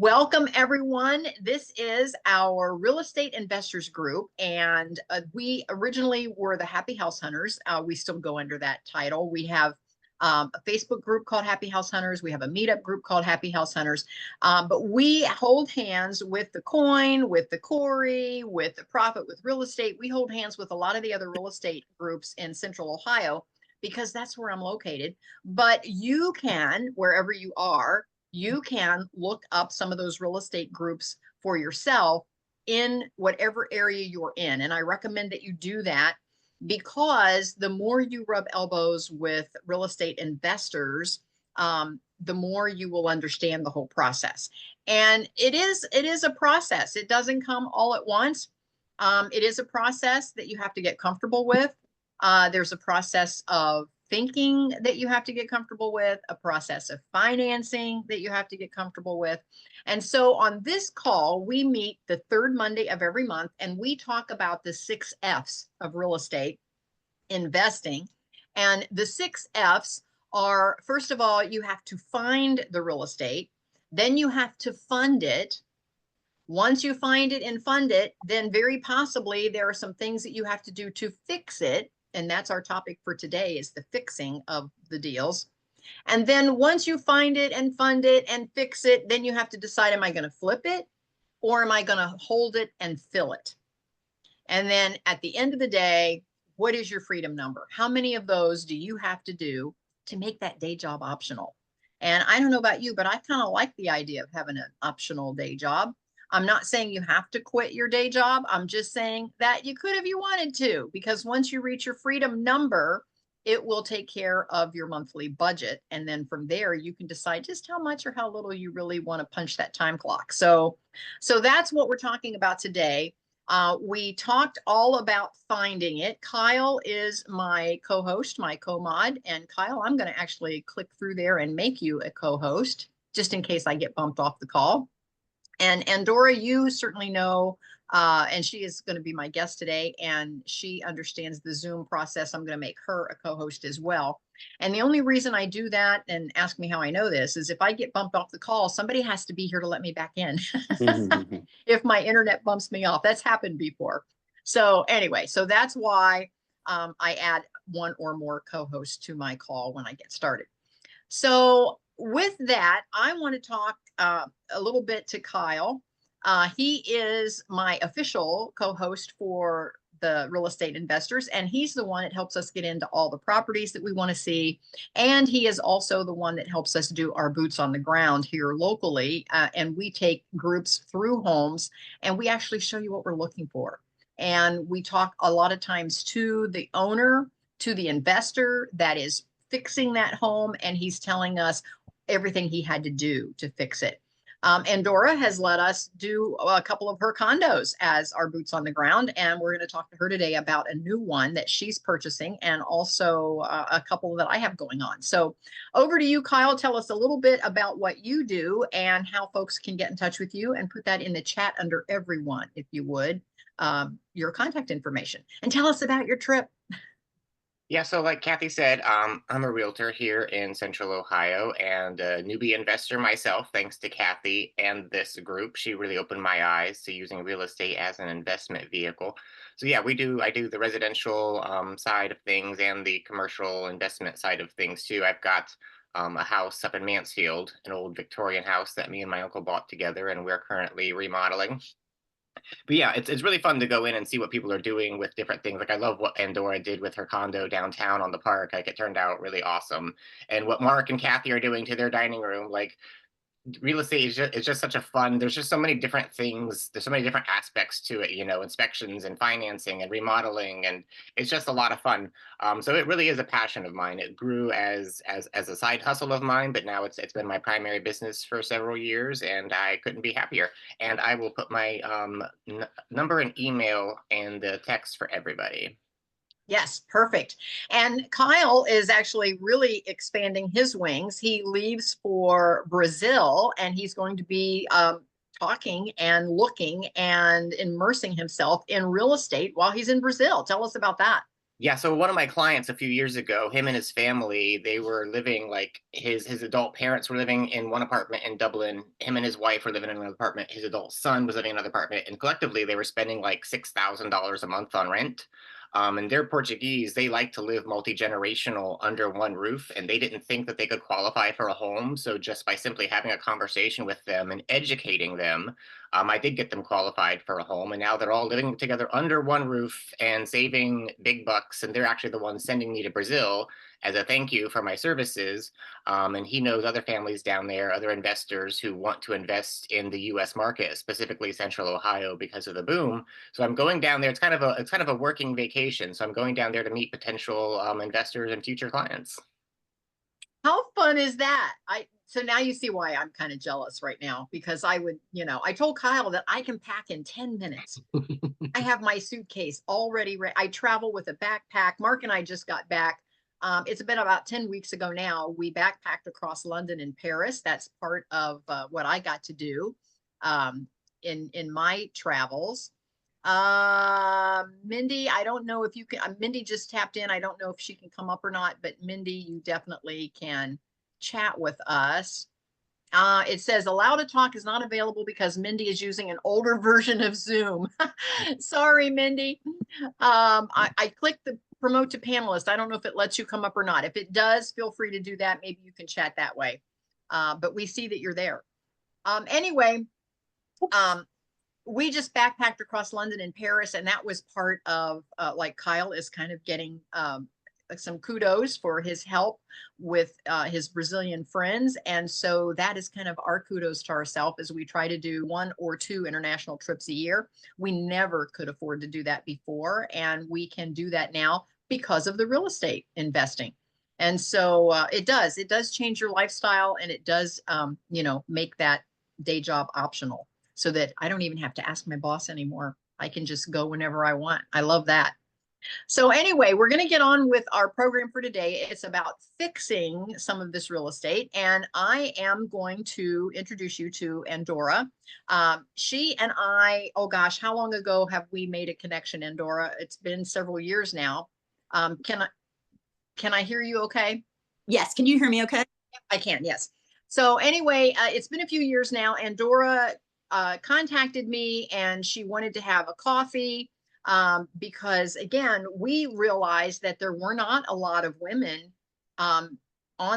Welcome, everyone. This is our real estate investors group, and we originally were the Happy House Hunters. We still go under that title. We have a Facebook group called Happy House Hunters. We have a meetup group called Happy House Hunters. But we hold hands with the coin, with the Corey, with the profit, with real estate. We hold hands with a lot of the other real estate groups in Central Ohio because that's where I'm located. But you can, wherever you are, you can look up some of those real estate groups for yourself in whatever area you're in. And I recommend that you do that because the more you rub elbows with real estate investors, the more you will understand the whole process. And it is a process. It doesn't come all at once. It is a process that you have to get comfortable with. There's a process of thinking that you have to get comfortable with, a process of financing that you have to get comfortable with. And so on this call, we meet the third Monday of every month, and we talk about the 6 F's of real estate investing. And the 6 F's are, first of all, you have to find the real estate, then you have to fund it. Once you find it and fund it, then very possibly there are some things that you have to do to fix it. And that's our topic for today, is the fixing of the deals. And then once you find it and fund it and fix it, then you have to decide, am I going to flip it or am I going to hold it and fill it? And then at the end of the day, what is your freedom number? How many of those do you have to do to make that day job optional? And I don't know about you, but I kind of like the idea of having an optional day job. I'm not saying you have to quit your day job. I'm just saying that you could if you wanted to, because once you reach your freedom number, it will take care of your monthly budget. And then from there, you can decide just how much or how little you really want to punch that time clock. So that's what we're talking about today. We talked all about finding it. Kyle is my co-host, my co-mod. And Kyle, I'm going to actually click through there and make you a co-host, just in case I get bumped off the call. And Andora, you certainly know, and she is going to be my guest today, and she understands the Zoom process. I'm going to make her a co-host as well. And the only reason I do that, and ask me how I know this, is if I get bumped off the call, somebody has to be here to let me back in. If my internet bumps me off, that's happened before. So anyway, so that's why I add one or more co-hosts to my call when I get started. So with that, I want to talk a little bit to Kyle. He is my official co-host for the real estate investors, and he's the one that helps us get into all the properties that we want to see. And he is also the one that helps us do our boots on the ground here locally. And we take groups through homes and we actually show you what we're looking for. And we talk a lot of times to the owner, to the investor that is fixing that home, and he's telling us everything he had to do to fix it. Andora has let us do a couple of her condos as our boots on the ground, and we're going to talk to her today about a new one that she's purchasing, and also a couple that I have going on. So over to you, Kyle. Tell us a little bit about what you do and how folks can get in touch with you, and put that in the chat under everyone, if you would, your contact information, and tell us about your trip. Yeah, so like Kathy said, I'm a realtor here in Central Ohio and a newbie investor myself, thanks to Kathy and this group. She really opened my eyes to using real estate as an investment vehicle. So yeah, I do the residential side of things and the commercial investment side of things too. I've got a house up in Mansfield, an old Victorian house that me and my uncle bought together, and we're currently remodeling. But yeah, it's really fun to go in and see what people are doing with different things. Like I love what Andora did with her condo downtown on the park. Like it turned out really awesome. And what Mark and Kathy are doing to their dining room, like real estate is just such a fun, there's just so many different things, there's so many different aspects to it, inspections and financing and remodeling, and it's just a lot of fun. So it really is a passion of mine. It grew as a side hustle of mine, but now it's been my primary business for several years, and I couldn't be happier. And I will put my number and email in the text for everybody. Yes, perfect. And Kyle is actually really expanding his wings. He leaves for Brazil, and he's going to be talking and looking and immersing himself in real estate while he's in Brazil. Tell us about that. Yeah, so one of my clients a few years ago, him and his family, they were living like his adult parents were living in one apartment in Dublin. Him and his wife were living in another apartment. His adult son was living in another apartment, and collectively they were spending like $6,000 a month on rent. And they're Portuguese. They like to live multi-generational under one roof, and they didn't think that they could qualify for a home. So just by simply having a conversation with them and educating them, I did get them qualified for a home, and now they're all living together under one roof and saving big bucks. And they're actually the ones sending me to Brazil as a thank you for my services. And he knows other families down there, other investors who want to invest in the U.S. market, specifically Central Ohio, because of the boom. So I'm going down there. It's kind of a working vacation. So I'm going down there to meet potential investors and future clients. How fun is that? So now you see why I'm kind of jealous right now, because I would, I told Kyle that I can pack in 10 minutes. I have my suitcase already ready. I travel with a backpack. Mark and I just got back. It's been about 10 weeks ago now. We backpacked across London and Paris. That's part of what I got to do in my travels. Mindy, I don't know if you can, Mindy just tapped in. I don't know if she can come up or not, but Mindy, you definitely can chat with us. It says allow to talk is not available because Mindy is using an older version of Zoom. Sorry, Mindy. I clicked the promote to panelist. I don't know if it lets you come up or not. If it does, feel free to do that. Maybe you can chat that way. But we see that you're there. Anyway, we just backpacked across London and Paris, and that was part of like Kyle is kind of getting some kudos for his help with his Brazilian friends. And so that is kind of our kudos to ourselves as we try to do 1 or 2 international trips a year. We never could afford to do that before, and we can do that now because of the real estate investing. And so it does change your lifestyle, and it does, make that day job optional so that I don't even have to ask my boss anymore. I can just go whenever I want. I love that. So anyway, we're going to get on with our program for today. It's about fixing some of this real estate, and I am going to introduce you to Andora. She and I, oh gosh, how long ago have we made a connection, Andora? It's been several years now. Can I hear you okay? Yes. Can you hear me okay? I can, yes. So anyway, it's been a few years now. Andora contacted me and she wanted to have a coffee because, again, we realized that there were not a lot of women on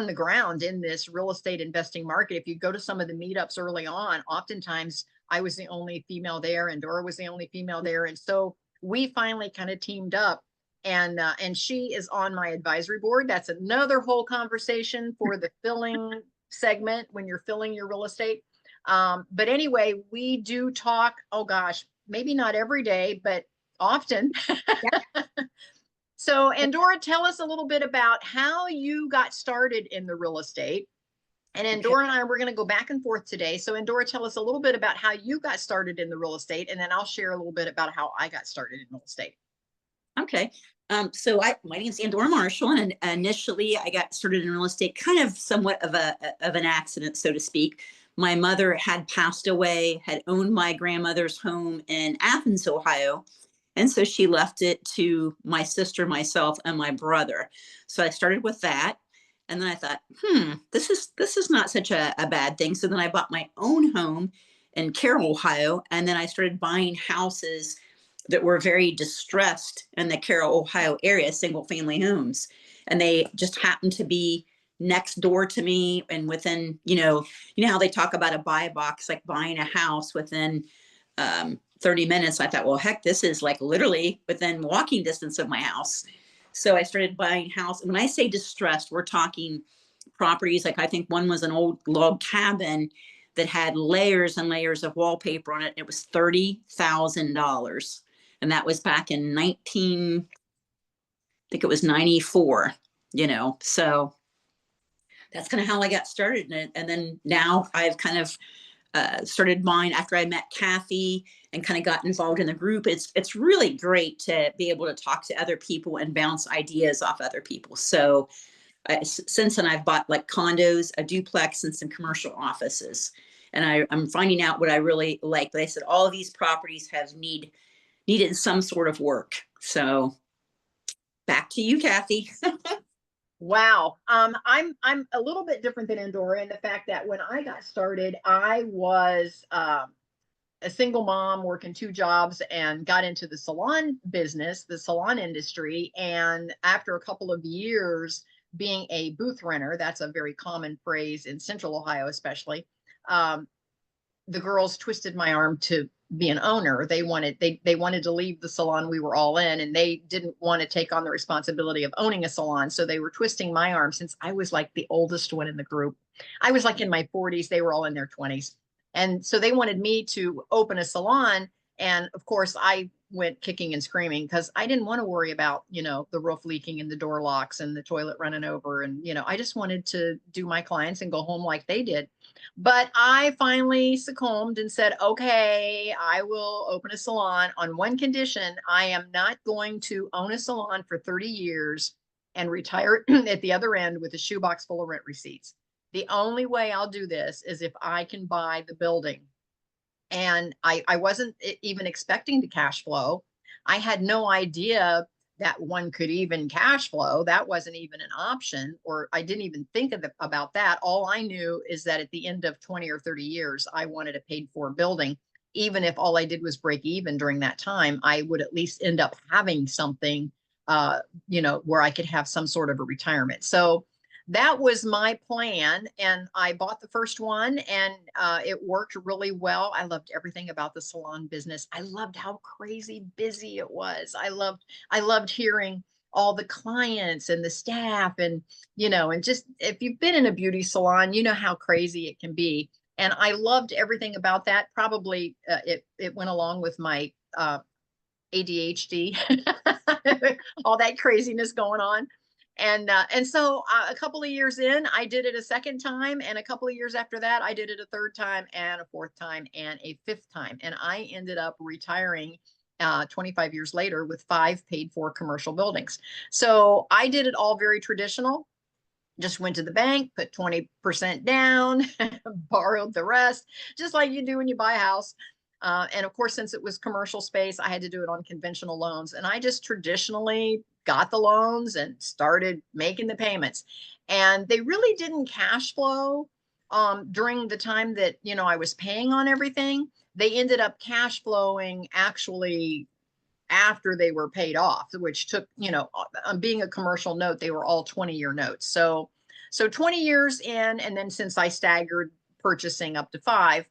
the ground in this real estate investing market. If you go to some of the meetups early on, oftentimes I was the only female there and Dora was the only female there. And so we finally kind of teamed up. And she is on my advisory board. That's another whole conversation for the filling segment when you're filling your real estate. But anyway, we do talk, oh gosh, maybe not every day, but often. So Andora, tell us a little bit about how you got started in the real estate. And Andora and I, we're going to go back and forth today. So Andora, tell us a little bit about how you got started in the real estate, and then I'll share a little bit about how I got started in real estate. Okay. So my name is Andora Marshall, and initially I got started in real estate kind of somewhat of an accident, so to speak. My mother had passed away, had owned my grandmother's home in Athens, Ohio. And so she left it to my sister, myself, and my brother. So I started with that. And then I thought, this is not such a bad thing. So then I bought my own home in Carroll, Ohio. And then I started buying houses that were very distressed in the Carroll, Ohio area, single family homes. And they just happened to be next door to me. And within, how they talk about a buy box, like buying a house within 30 minutes. I thought, well, heck, this is like literally within walking distance of my house. So I started buying house. When I say distressed, we're talking properties. Like I think one was an old log cabin that had layers and layers of wallpaper on it. It was $30,000. And that was back in I think it was 94, so that's kind of how I got started in it. And then now I've kind of started buying after I met Kathy and kind of got involved in the group. It's really great to be able to talk to other people and bounce ideas off other people. So since then I've bought like condos, a duplex, and some commercial offices. And I'm finding out what I really like. But I said, all of these properties have needed some sort of work. So Back to you, Kathy. Wow. I'm a little bit different than Andora in the fact that when I got started, I was a single mom working 2 jobs and got into the salon business, the salon industry. And after a couple of years being a booth renter, that's a very common phrase in Central Ohio, especially. Um, the girls twisted my arm to be an owner. They wanted to leave the salon we were all in, and they didn't want to take on the responsibility of owning a salon. So they were twisting my arm since I was like the oldest one in the group. I was like in my 40s, they were all in their 20s. And so they wanted me to open a salon. And of course, I went kicking and screaming because I didn't want to worry about, the roof leaking and the door locks and the toilet running over. And, I just wanted to do my clients and go home like they did. But I finally succumbed and said, okay, I will open a salon on one condition. I am not going to own a salon for 30 years and retire at the other end with a shoebox full of rent receipts. The only way I'll do this is if I can buy the building. And I wasn't even expecting to cash flow. I had no idea that one could even cash flow. That wasn't even an option, or I didn't even think about that. All I knew is that at the end of 20 or 30 years, I wanted a paid for building. Even if all I did was break even during that time, I would at least end up having something, where I could have some sort of a retirement. So that was my plan. And I bought the first one, and it worked really well. I loved everything about the salon business. I loved how crazy busy it was. I loved hearing all the clients and the staff, and, and just, if you've been in a beauty salon, you know how crazy it can be. And I loved everything about that. Probably it went along with my ADHD, all that craziness going on. And so a couple of years in, I did it a second time, and a couple of years after that, I did it a third time, and a fourth time, and a fifth time. And I ended up retiring 25 years later with 5 paid for commercial buildings. So I did it all very traditional. Just went to the bank, put 20% down, borrowed the rest, just like you do when you buy a house. And of course, since it was commercial space, I had to do it on conventional loans. And I just traditionally got the loans and started making the payments. And they really didn't cash flow during the time that, I was paying on everything. They ended up cash flowing actually after they were paid off, which took, being a commercial note, they were all 20-year notes. So 20 years in, and then since I staggered purchasing up to 5,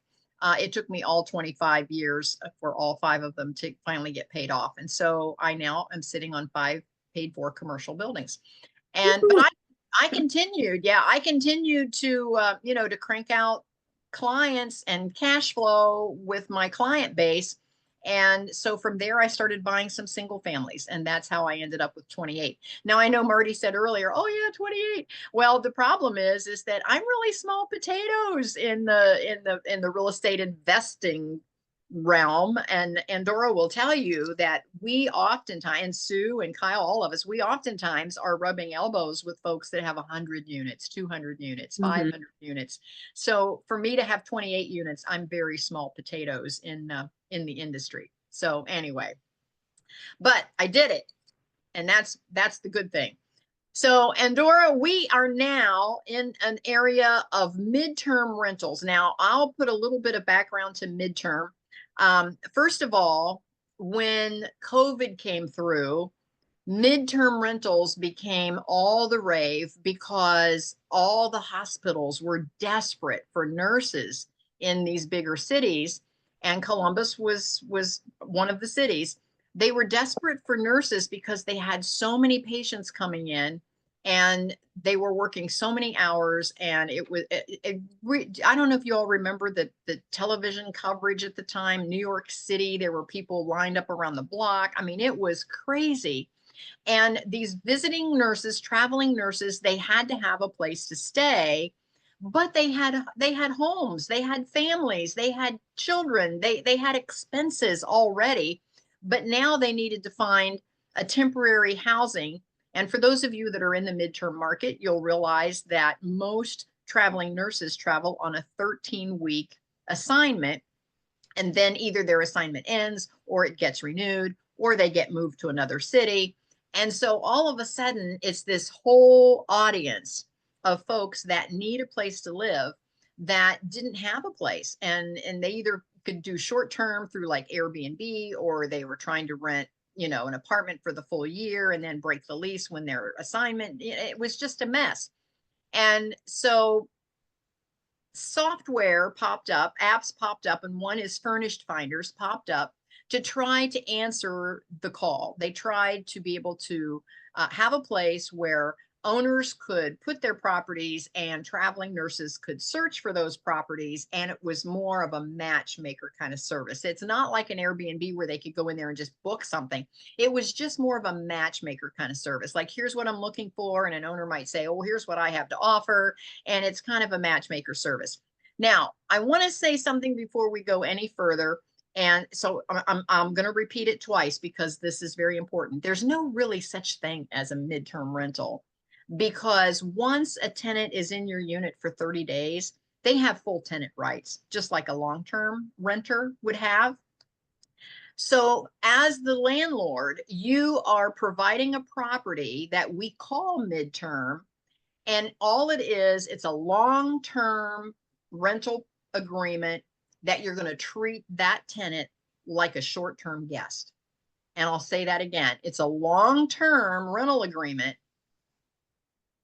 it took me all 25 years for all 5 of them to finally get paid off. And so I now am sitting on 5 paid for commercial buildings. But I continued, I continued to, to crank out clients and cash flow with my client base. And so from there, I started buying some single families, and that's how I ended up with 28. Now, I know Marty said earlier, oh yeah, 28. Well, the problem is that I'm really small potatoes in the real estate investing realm. And Andora will tell you that we oftentimes, and Sue and Kyle, all of us, we oftentimes are rubbing elbows with folks that have 100 units, 200 units, 500 units. So for me to have 28 units, I'm very small potatoes in the industry. So anyway, but I did it, and that's the good thing. So Andora, we are now in an area of midterm rentals. Now, I'll put a little bit of background to midterm. First of all, when COVID came through, midterm rentals became all the rave because all the hospitals were desperate for nurses in these bigger cities, and Columbus was one of the cities. They were desperate for nurses because they had so many patients coming in, and they were working so many hours. And it was, I don't know if you all remember the television coverage at the time, New York City, there were people lined up around the block. I mean, it was crazy. And these visiting nurses, traveling nurses, they had to have a place to stay, but they had homes, they had families, they had children, they had expenses already, but now they needed to find a temporary housing. And for those of you that are in the midterm market, you'll realize that most traveling nurses travel on a 13-week assignment, and then either their assignment ends, or it gets renewed, or they get moved to another city. And so all of a sudden, it's this whole audience of folks that need a place to live that didn't have a place. And they either could do short term through like Airbnb, or they were trying to rent, an apartment for the full year and then break the lease when their assignment, it was just a mess. And so software popped up, apps popped up, and one is Furnished Finders popped up to try to answer the call. They tried to be able to have a place where owners could put their properties and traveling nurses could search for those properties. And it was more of a matchmaker kind of service. It's not like an Airbnb where they could go in there and just book something. It was just more of a matchmaker kind of service. Like, here's what I'm looking for. And an owner might say, oh, well, here's what I have to offer. And it's kind of a matchmaker service. Now, I want to say something before we go any further. And so I'm going to repeat it twice because this is very important. There's no really such thing as a midterm rental, because once a tenant is in your unit for 30 days, they have full tenant rights, just like a long-term renter would have. So as the landlord, you are providing a property that we call midterm. And all it is, it's a long-term rental agreement that you're going to treat that tenant like a short-term guest. And I'll say that again. It's a long-term rental agreement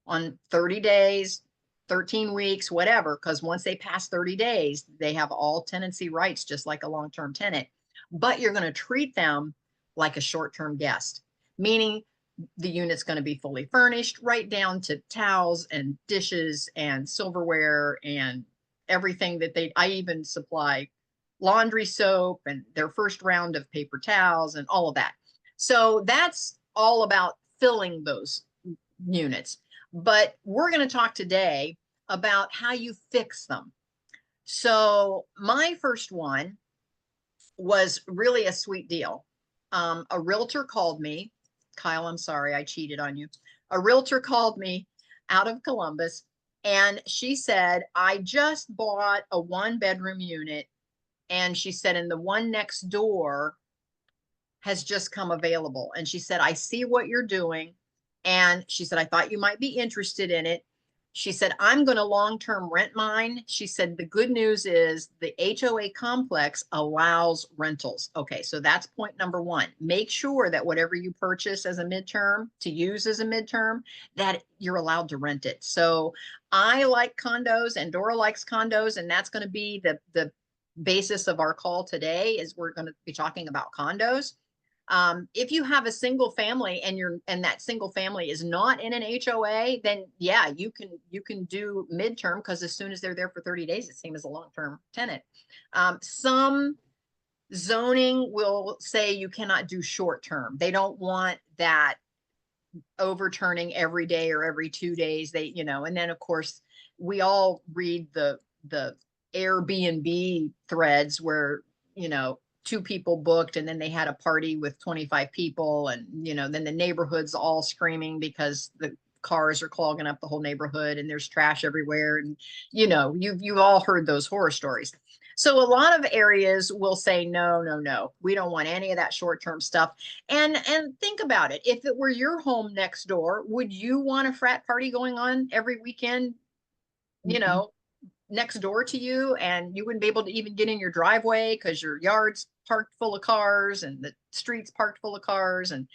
on 30 days, 13 weeks, whatever, because once they pass 30 days, they have all tenancy rights, just like a long-term tenant. But you're going to treat them like a short-term guest, meaning the unit's going to be fully furnished, right down to towels and dishes and silverware and everything that I even supply laundry soap and their first round of paper towels and all of that. So that's all about filling those units. But we're going to talk today about how you fix them. So my first one was really a sweet deal. A realtor called me. Kyle, I'm sorry, I cheated on you. A realtor called me out of Columbus, and she said, I just bought a 1-bedroom unit. And she said, and the one next door has just come available. And she said, I see what you're doing. And she said, I thought you might be interested in it. She said, I'm going to long-term rent mine. She said, the good news is the HOA complex allows rentals. Okay, so that's point number one. Make sure that whatever you purchase as a midterm to use as a midterm, that you're allowed to rent it. So I like condos, Andora likes condos, and that's going to be the basis of our call today. Is we're going to be talking about condos. If you have a single family and that single family is not in an HOA, then yeah, you can do midterm, because as soon as they're there for 30 days, it's same as a long-term tenant. Some zoning will say you cannot do short-term. They don't want that overturning every day or every 2 days. And then of course we all read the Airbnb threads where, 2 people booked and then they had a party with 25 people, and then the neighborhood's all screaming because the cars are clogging up the whole neighborhood and there's trash everywhere, and you've all heard those horror stories. So a lot of areas will say no, we don't want any of that short-term stuff. And think about it, if it were your home next door, would you want a frat party going on every weekend next door to you, and you wouldn't be able to even get in your driveway because your yard's parked full of cars and the street's parked full of cars and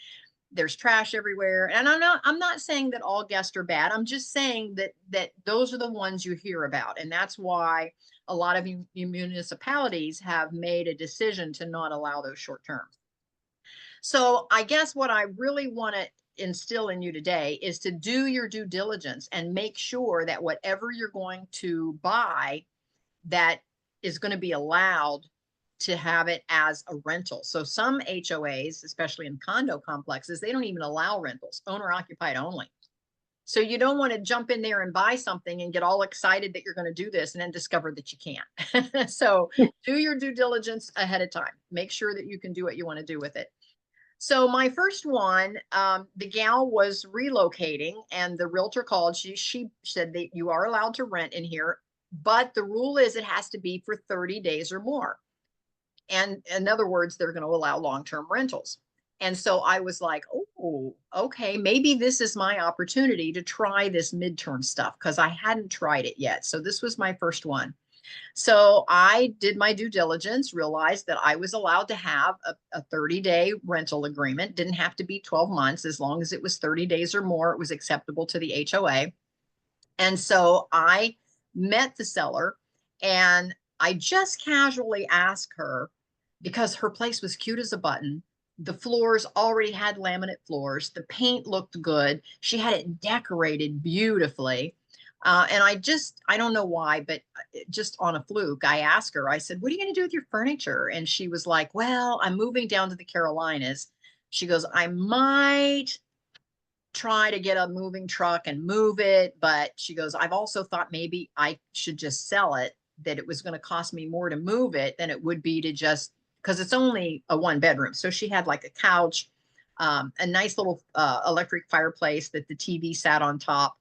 there's trash everywhere? And I'm not saying that all guests are bad. I'm just saying that those are the ones you hear about. And that's why a lot of municipalities have made a decision to not allow those short term. So I guess what I really want to instill in you today is to do your due diligence and make sure that whatever you're going to buy, that is going to be allowed to have it as a rental. So some HOAs, especially in condo complexes, they don't even allow rentals, owner occupied only. So you don't want to jump in there and buy something and get all excited that you're going to do this and then discover that you can't. So do your due diligence ahead of time. Make sure that you can do what you want to do with it. So my first one, the gal was relocating and the realtor called. She said that you are allowed to rent in here, but the rule is it has to be for 30 days or more. And in other words, they're going to allow long-term rentals. And so I was like, oh, oh, okay, maybe this is my opportunity to try this midterm stuff because I hadn't tried it yet. So this was my first one. So I did my due diligence, realized that I was allowed to have a 30-day rental agreement. Didn't have to be 12 months. As long as it was 30 days or more, it was acceptable to the HOA. And so I met the seller and I just casually asked her because her place was cute as a button. The floors already had laminate floors. The paint looked good. She had it decorated beautifully. And I don't know why, but just on a fluke, I asked her, I said, what are you going to do with your furniture? And she was like, well, I'm moving down to the Carolinas. She goes, I might try to get a moving truck and move it. But she goes, I've also thought maybe I should just sell it, that it was going to cost me more to move it than it would be to just, because it's only a 1 bedroom. So she had like a couch, a nice little electric fireplace that the TV sat on top,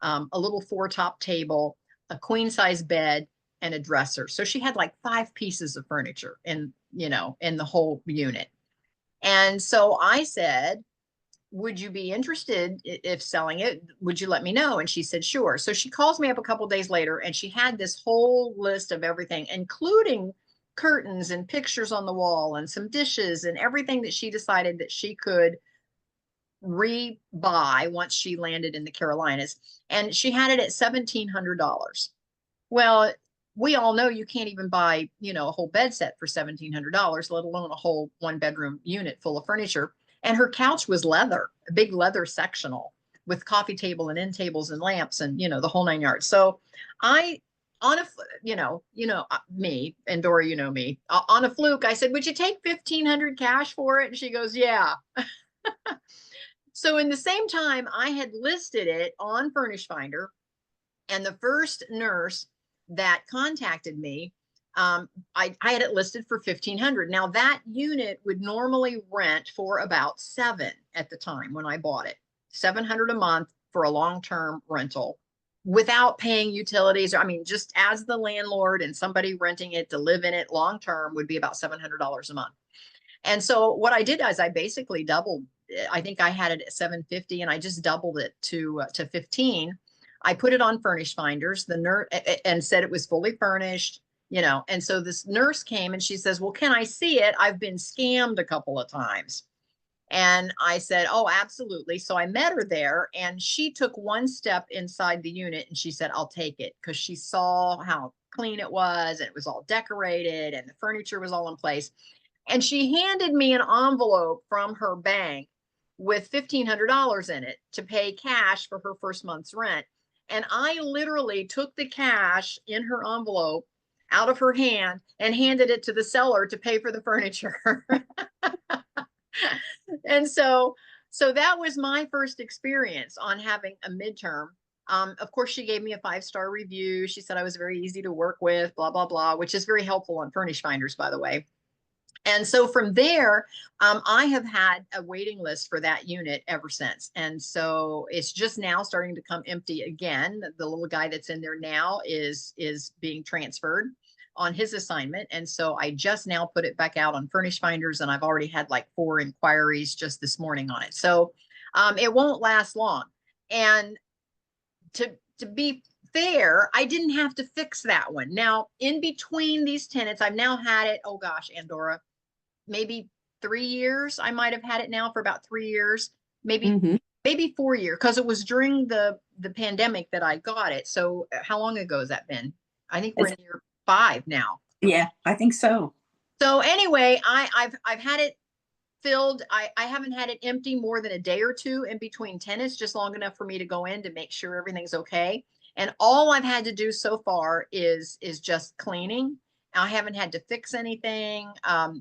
a little 4-top table, a queen size bed, and a dresser. So she had like 5 pieces of furniture in the whole unit. And so I said, would you be interested if selling it? Would you let me know? And she said, sure. So she calls me up a couple of days later and she had this whole list of everything, including curtains and pictures on the wall and some dishes and everything that she decided that she could rebuy once she landed in the Carolinas. And she had it at $1,700. Well, we all know you can't even buy, a whole bed set for $1,700, let alone a whole 1-bedroom unit full of furniture. And her couch was leather, a big leather sectional with coffee table and end tables and lamps and, the whole 9 yards. So I, on a, me, Andora, me, on a fluke, I said, would you take 1,500 cash for it? And she goes, yeah. So in the same time, I had listed it on Furnish Finder, and the first nurse that contacted me, I had it listed for 1,500. Now that unit would normally rent for about 7 at the time when I bought it, 700 a month for a long-term rental without paying utilities. I mean, just as the landlord and somebody renting it to live in it long-term would be about $700 a month. And so what I did is I basically doubled. I think I had it at 750 and I just doubled it to 15. I put it on Furnish Finders, the nurse, and said it was fully furnished, And so this nurse came and she says, well, can I see it? I've been scammed a couple of times. And I said, oh, absolutely. So I met her there and she took one step inside the unit and she said, I'll take it, because she saw how clean it was and it was all decorated and the furniture was all in place. And she handed me an envelope from her bank with $1,500 in it to pay cash for her first month's rent. And I literally took the cash in her envelope out of her hand and handed it to the seller to pay for the furniture. And so that was my first experience on having a midterm. Of course, she gave me a 5-star review. She said I was very easy to work with, blah, blah, blah, which is very helpful on Furnish Finders, by the way. And so from there, I have had a waiting list for that unit ever since. And so it's just now starting to come empty again. The little guy that's in there now is being transferred on his assignment. And so I just now put it back out on Furnish Finders, and I've already had like 4 inquiries just this morning on it. So it won't last long. And to be fair, I didn't have to fix that one. Now, in between these tenants, I've now had it, oh gosh, Andora, maybe 3 years. I might have had it now for about 3 years, maybe 4 years, because it was during the pandemic that I got it. So how long ago has that been? I think we're in year 5 now. Yeah, I think so. So anyway, I've had it filled. I haven't had it empty more than a day or two in between tenants, just long enough for me to go in to make sure everything's okay. And all I've had to do so far is just cleaning. I haven't had to fix anything.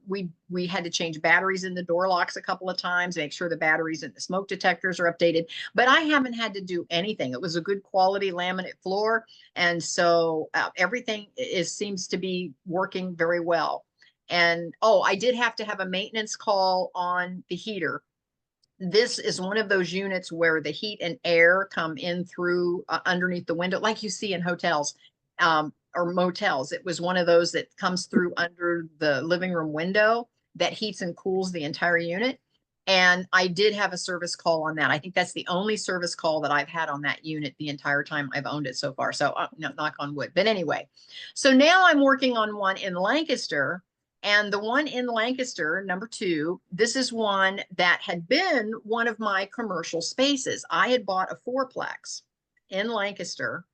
We had to change batteries in the door locks a couple of times, make sure the batteries and the smoke detectors are updated, but I haven't had to do anything. It was a good quality laminate floor. And so everything seems to be working very well. And I did have to have a maintenance call on the heater. This is one of those units where the heat and air come in through underneath the window, like you see in hotels or motels. It was one of those that comes through under the living room window that heats and cools the entire unit. And I did have a service call on that. I think that's the only service call that I've had on that unit the entire time I've owned it so far. So no, knock on wood. But anyway, so now I'm working on one in Lancaster. And the one in Lancaster, number 2, this is one that had been one of my commercial spaces. I had bought a 4-plex in Lancaster,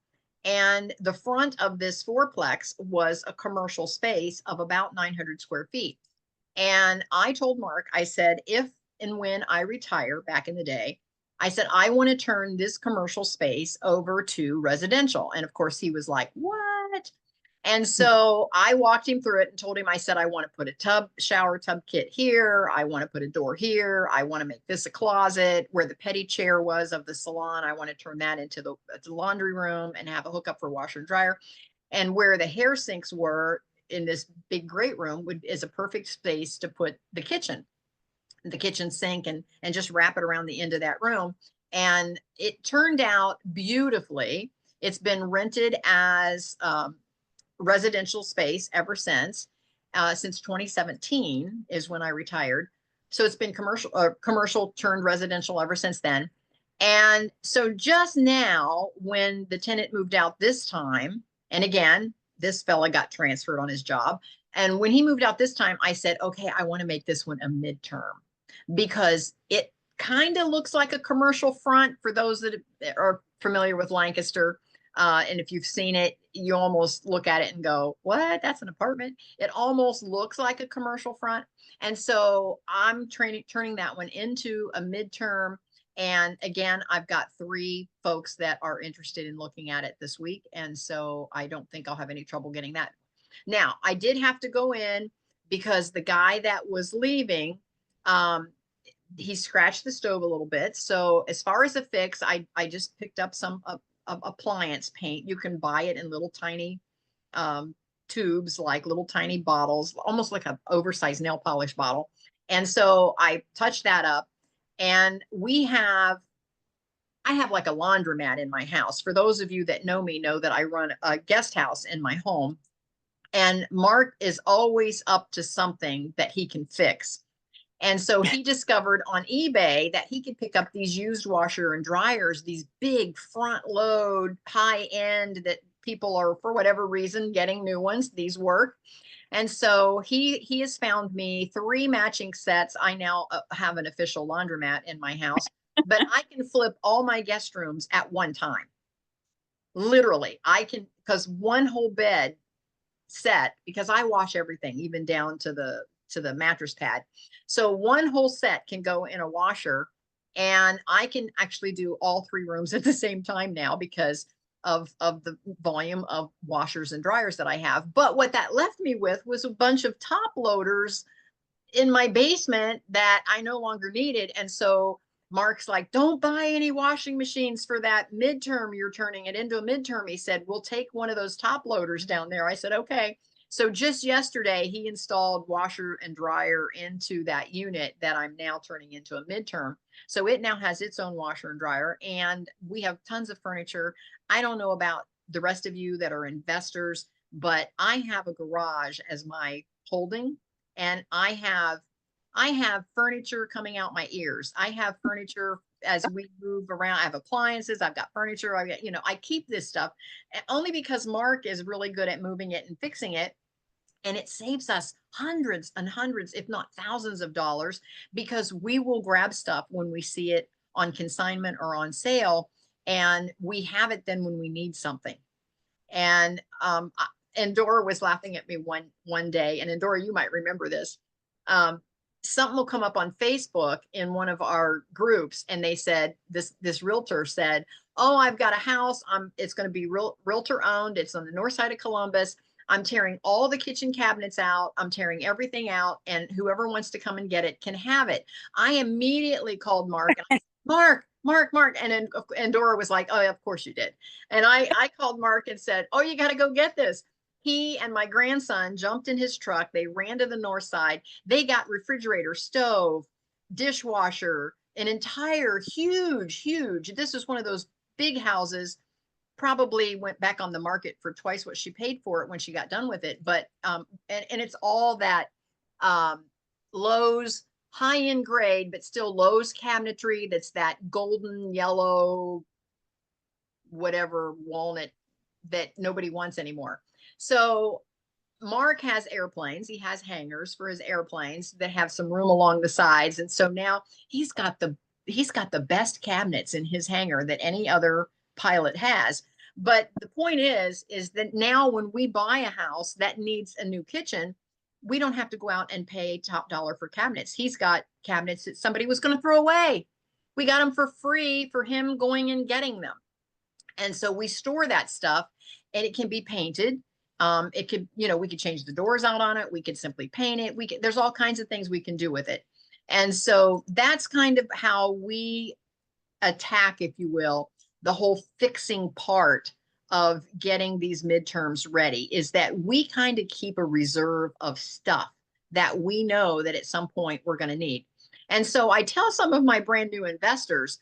and the front of this 4-plex was a commercial space of about 900 square feet. And I told Mark, I said, if and when I retire back in the day, I said, I want to turn this commercial space over to residential. And of course, he was like, what? And so I walked him through it and told him, I said, I want to put a shower tub kit here. I want to put a door here. I want to make this a closet where the petty chair was of the salon. I want to turn that into the laundry room and have a hookup for washer and dryer. And where the hair sinks were in this big great room is a perfect space to put the kitchen sink, and just wrap it around the end of that room. And it turned out beautifully. It's been rented as residential space ever since 2017 is when I retired. So it's been commercial turned residential ever since then. And so just now, when the tenant moved out this time, and again, this fella got transferred on his job. And when he moved out this time, I said, okay, I want to make this one a midterm, because it kind of looks like a commercial front for those that are familiar with Lancaster. And if you've seen it, you almost look at it and go, what? That's an apartment. It almost looks like a commercial front. And so I'm turning that one into a midterm. And again, I've got 3 folks that are interested in looking at it this week. And so I don't think I'll have any trouble getting that. Now, I did have to go in because the guy that was leaving, he scratched the stove a little bit. So as far as a fix, I just picked up some appliance paint. You can buy it in little tiny tubes, like little tiny bottles, almost like an oversized nail polish bottle. And so I touched that up, and I have like a laundromat in my house. For those of you that know me, know that I run a guest house in my home, and Mark is always up to something that he can fix. And so he discovered on eBay that he could pick up these used washer and dryers, these big front load, high end, that people are, for whatever reason, getting new ones. These work. And so he has found me 3 matching sets. I now have an official laundromat in my house, but I can flip all my guest rooms at one time. Literally, I can, because one whole bed set, because I wash everything, even down to the mattress pad. So one whole set can go in a washer, and I can actually do all 3 rooms at the same time now because of the volume of washers and dryers that I have. But what that left me with was a bunch of top loaders in my basement that I no longer needed. And so Mark's like, don't buy any washing machines for that midterm. You're turning it into a midterm. He said, we'll take one of those top loaders down there. I said, okay. So just yesterday, he installed washer and dryer into that unit that I'm now turning into a midterm. So it now has its own washer and dryer, and we have tons of furniture. I don't know about the rest of you that are investors, but I have a garage as my holding, and I have furniture coming out my ears. I have furniture as we move around. I have appliances, I've got furniture, I got, I keep this stuff only because Mark is really good at moving it and fixing it. And it saves us hundreds and hundreds, if not thousands of dollars, because we will grab stuff when we see it on consignment or on sale, and we have it then when we need something. And Andora was laughing at me one day, and Andora, you might remember this. Something will come up on Facebook in one of our groups, and they said, this realtor said, oh, I've got a house. It's going to be realtor owned. It's on the north side of Columbus. I'm tearing all the kitchen cabinets out. I'm tearing everything out, and whoever wants to come and get it can have it. I immediately called Mark. And I said, Mark. And then Andora was like, oh, of course you did. And I called Mark and said, oh, you got to go get this. He and my grandson jumped in his truck. They ran to the north side. They got refrigerator, stove, dishwasher, an entire huge, this is one of those big houses, probably went back on the market for twice what she paid for it when she got done with it. But and it's all that Lowe's high-end grade, but still Lowe's cabinetry that's that golden yellow, whatever walnut that nobody wants anymore. So Mark has airplanes. He has hangars for his airplanes that have some room along the sides. And so now he's got the best cabinets in his hangar that any other pilot has. But the point is that now when we buy a house that needs a new kitchen, we don't have to go out and pay top dollar for cabinets. He's got cabinets that somebody was going to throw away. We got them for free for him going and getting them. And so we store that stuff and it can be painted. It could, we could change the doors out on it. We could simply paint it. There's all kinds of things we can do with it. And so that's kind of how we attack, if you will, the whole fixing part of getting these midterms ready, is that we kind of keep a reserve of stuff that we know that at some point we're going to need. And so I tell some of my brand new investors,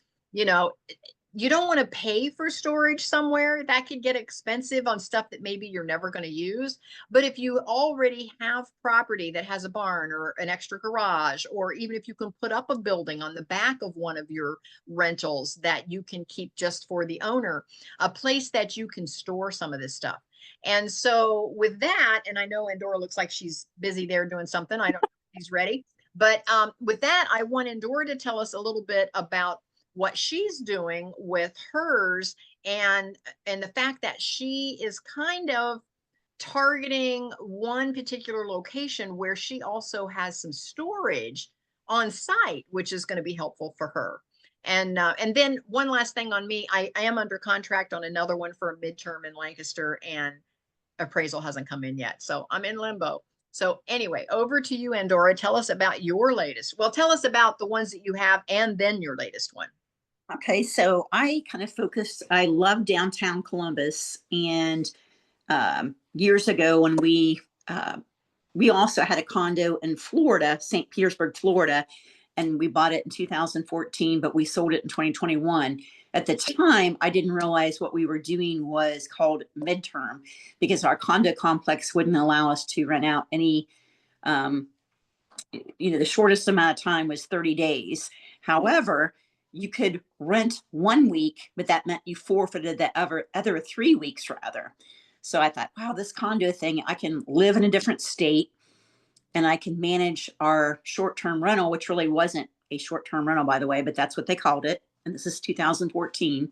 you don't want to pay for storage somewhere. That could get expensive on stuff that maybe you're never going to use. But if you already have property that has a barn or an extra garage, or even if you can put up a building on the back of one of your rentals that you can keep just for the owner, a place that you can store some of this stuff. And so with that, and I know Andora looks like she's busy there doing something. I don't know if she's ready. But with that, I want Andora to tell us a little bit about what she's doing with hers, and the fact that she is kind of targeting one particular location where she also has some storage on site, which is going to be helpful for her. And then one last thing on me, I am under contract on another one for a midterm in Lancaster, and appraisal hasn't come in yet, so I'm in limbo. So anyway, over to you, Andora. Tell us about your latest. Well, tell us about the ones that you have and then your latest one. Okay, so I kind of focused, I love downtown Columbus. And years ago when we also had a condo in Florida, St. Petersburg, Florida, and we bought it in 2014, but we sold it in 2021. At the time, I didn't realize what we were doing was called midterm, because our condo complex wouldn't allow us to rent out any, the shortest amount of time was 30 days. However, you could rent 1 week, but that meant you forfeited the other 3 weeks rather. So I thought, wow, this condo thing, I can live in a different state and I can manage our short-term rental, which really wasn't a short-term rental, by the way, but that's what they called it. And this is 2014.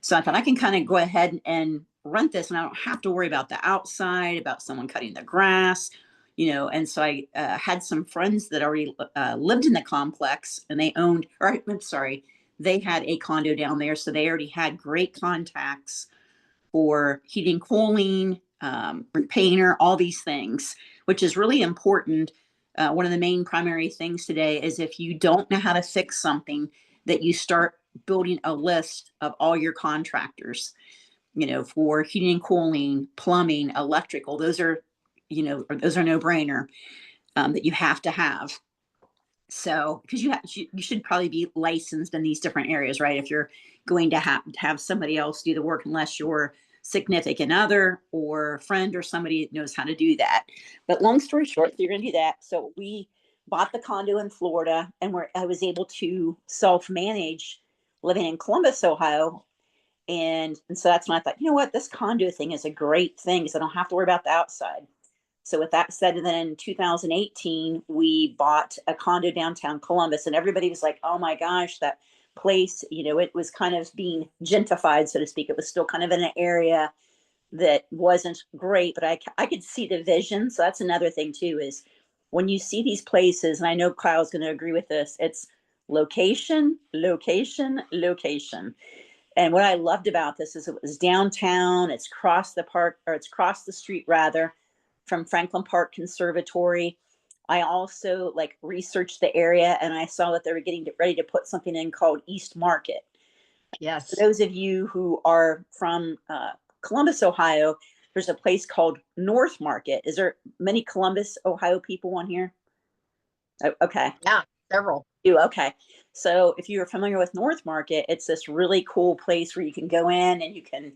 So I thought I can kind of go ahead and rent this, and I don't have to worry about the outside, about someone cutting the grass, and so I had some friends that already lived in the complex, and they had a condo down there. So they already had great contacts for heating, cooling, painter, all these things, which is really important. One of the main primary things today is if you don't know how to fix something, that you start building a list of all your contractors, for heating and cooling, plumbing, electrical. Those are no brainer that you have to have. So, because you should probably be licensed in these different areas, right? If you're going to have somebody else do the work, unless you're significant other or friend or somebody that knows how to do that. But long story short, so you're going to do that. So we bought the condo in Florida, and I was able to self-manage living in Columbus, Ohio. And so that's when I thought, this condo thing is a great thing because I don't have to worry about the outside. So with that said, and then in 2018, we bought a condo downtown Columbus, and everybody was like, oh my gosh, that place, it was kind of being gentrified, so to speak. It was still kind of in an area that wasn't great, but I could see the vision. So that's another thing too, is when you see these places, and I know Kyle's going to agree with this, it's location, location, location. And what I loved about this is it was downtown, it's across the street rather, from Franklin Park Conservatory. I also researched the area, and I saw that they were getting ready to put something in called East Market. Yes. For those of you who are from Columbus, Ohio, there's a place called North Market. Is there many Columbus, Ohio people on here? Okay. Yeah, several. Okay. So if you're familiar with North Market, it's this really cool place where you can go in and you can,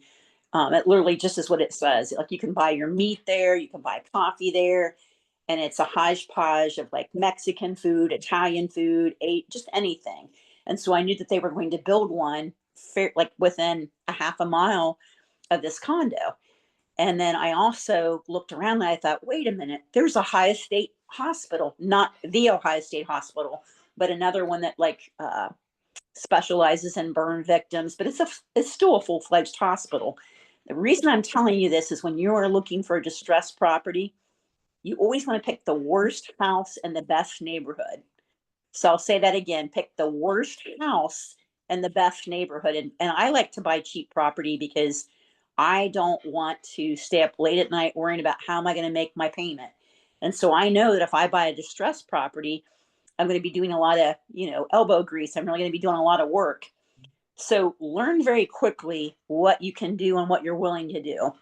it literally just is what it says. Like, you can buy your meat there, you can buy coffee there. and it's a hodgepodge of like Mexican food, Italian food, just anything. And so I knew that they were going to build one like within a half a mile of this condo. And then I also looked around and I thought, wait a minute, there's Ohio State Hospital, not the Ohio State Hospital, but another one that like specializes in burn victims, but it's still a full-fledged hospital. The reason I'm telling you this is when you are looking for a distressed property, you always want to pick the worst house in the best neighborhood. So I'll say that again, pick the worst house in the best neighborhood. And I like to buy cheap property because I don't want to stay up late at night worrying about how am I going to make my payment. And so I know that if I buy a distressed property, I'm going to be doing a lot of, elbow grease. I'm really going to be doing a lot of work. So learn very quickly what you can do and what you're willing to do.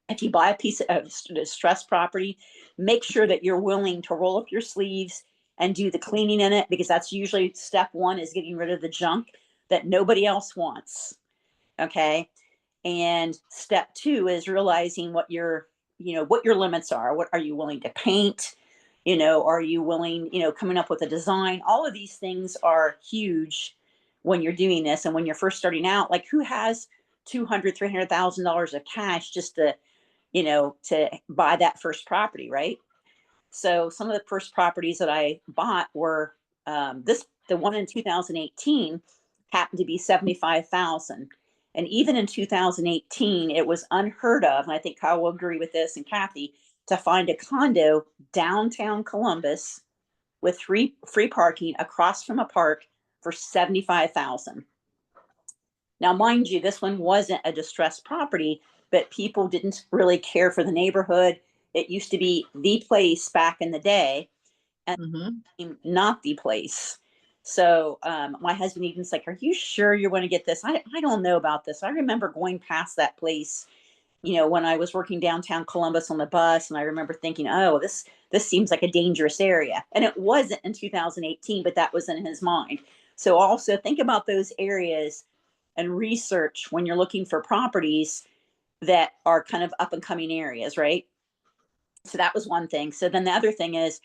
If you buy a piece of distressed property, make sure that you're willing to roll up your sleeves and do the cleaning in it, because that's usually step one, is getting rid of the junk that nobody else wants. Okay. And step two is realizing what your limits are. What are you willing to paint? Are you willing, coming up with a design? All of these things are huge when you're doing this. And when you're first starting out, like who has $200,000-$300,000 of cash just to buy that first property, right? So some of the first properties that I bought were the one in 2018 happened to be 75,000. And even in 2018, it was unheard of, and I think Kyle will agree with this, and Kathy, to find a condo downtown Columbus with free parking across from a park for 75,000. Now, mind you, this one wasn't a distressed property, but people didn't really care for the neighborhood. It used to be the place back in the day, and not the place. So my husband even's like, "Are you sure you want to get this? I don't know about this." I remember going past that place, when I was working downtown Columbus on the bus, and I remember thinking, "Oh, this seems like a dangerous area." And it wasn't in 2018, but that was in his mind. So also think about those areas and research when you're looking for properties that are kind of up and coming areas, right? So that was one thing. So then the other thing is,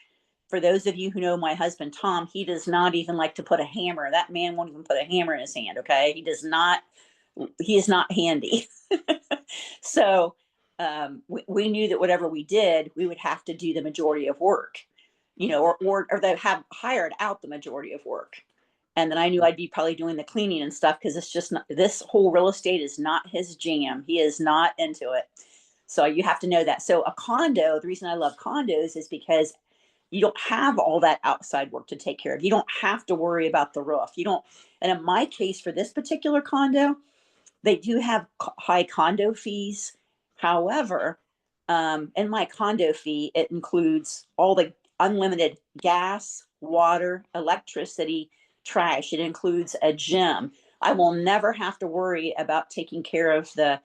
for those of you who know my husband, Tom, he does not even like to put a hammer. That man won't even put a hammer in his hand. Okay. He is not handy. So we knew that whatever we did, we would have to do the majority of work, or they have hired out the majority of work. And then I knew I'd be probably doing the cleaning and stuff, because it's just not, this whole real estate is not his jam. He is not into it. So you have to know that. So a condo, the reason I love condos is because you don't have all that outside work to take care of. You don't have to worry about the roof. You don't. And in my case, for this particular condo, they do have high condo fees. However, in my condo fee, it includes all the unlimited gas, water, electricity, trash. It includes a gym. I will never have to worry about taking care of the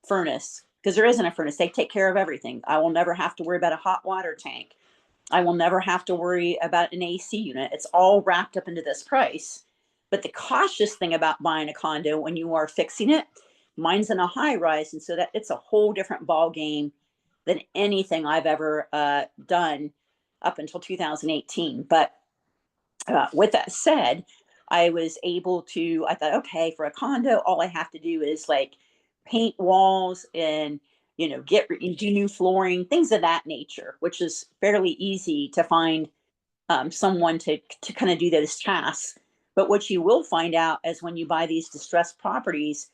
furnace, because there isn't a furnace. They take care of everything. I will never have to worry about a hot water tank. I will never have to worry about an AC unit. It's all wrapped up into this price. But the cautious thing about buying a condo when you are fixing it, mine's in a high rise, and so that it's a whole different ball game than anything I've ever done up until 2018. But with that said, I was able to, I thought, okay, for a condo, all I have to do is like paint walls and, do new flooring, things of that nature, which is fairly easy to find someone to kind of do those tasks. But what you will find out is when you buy these distressed properties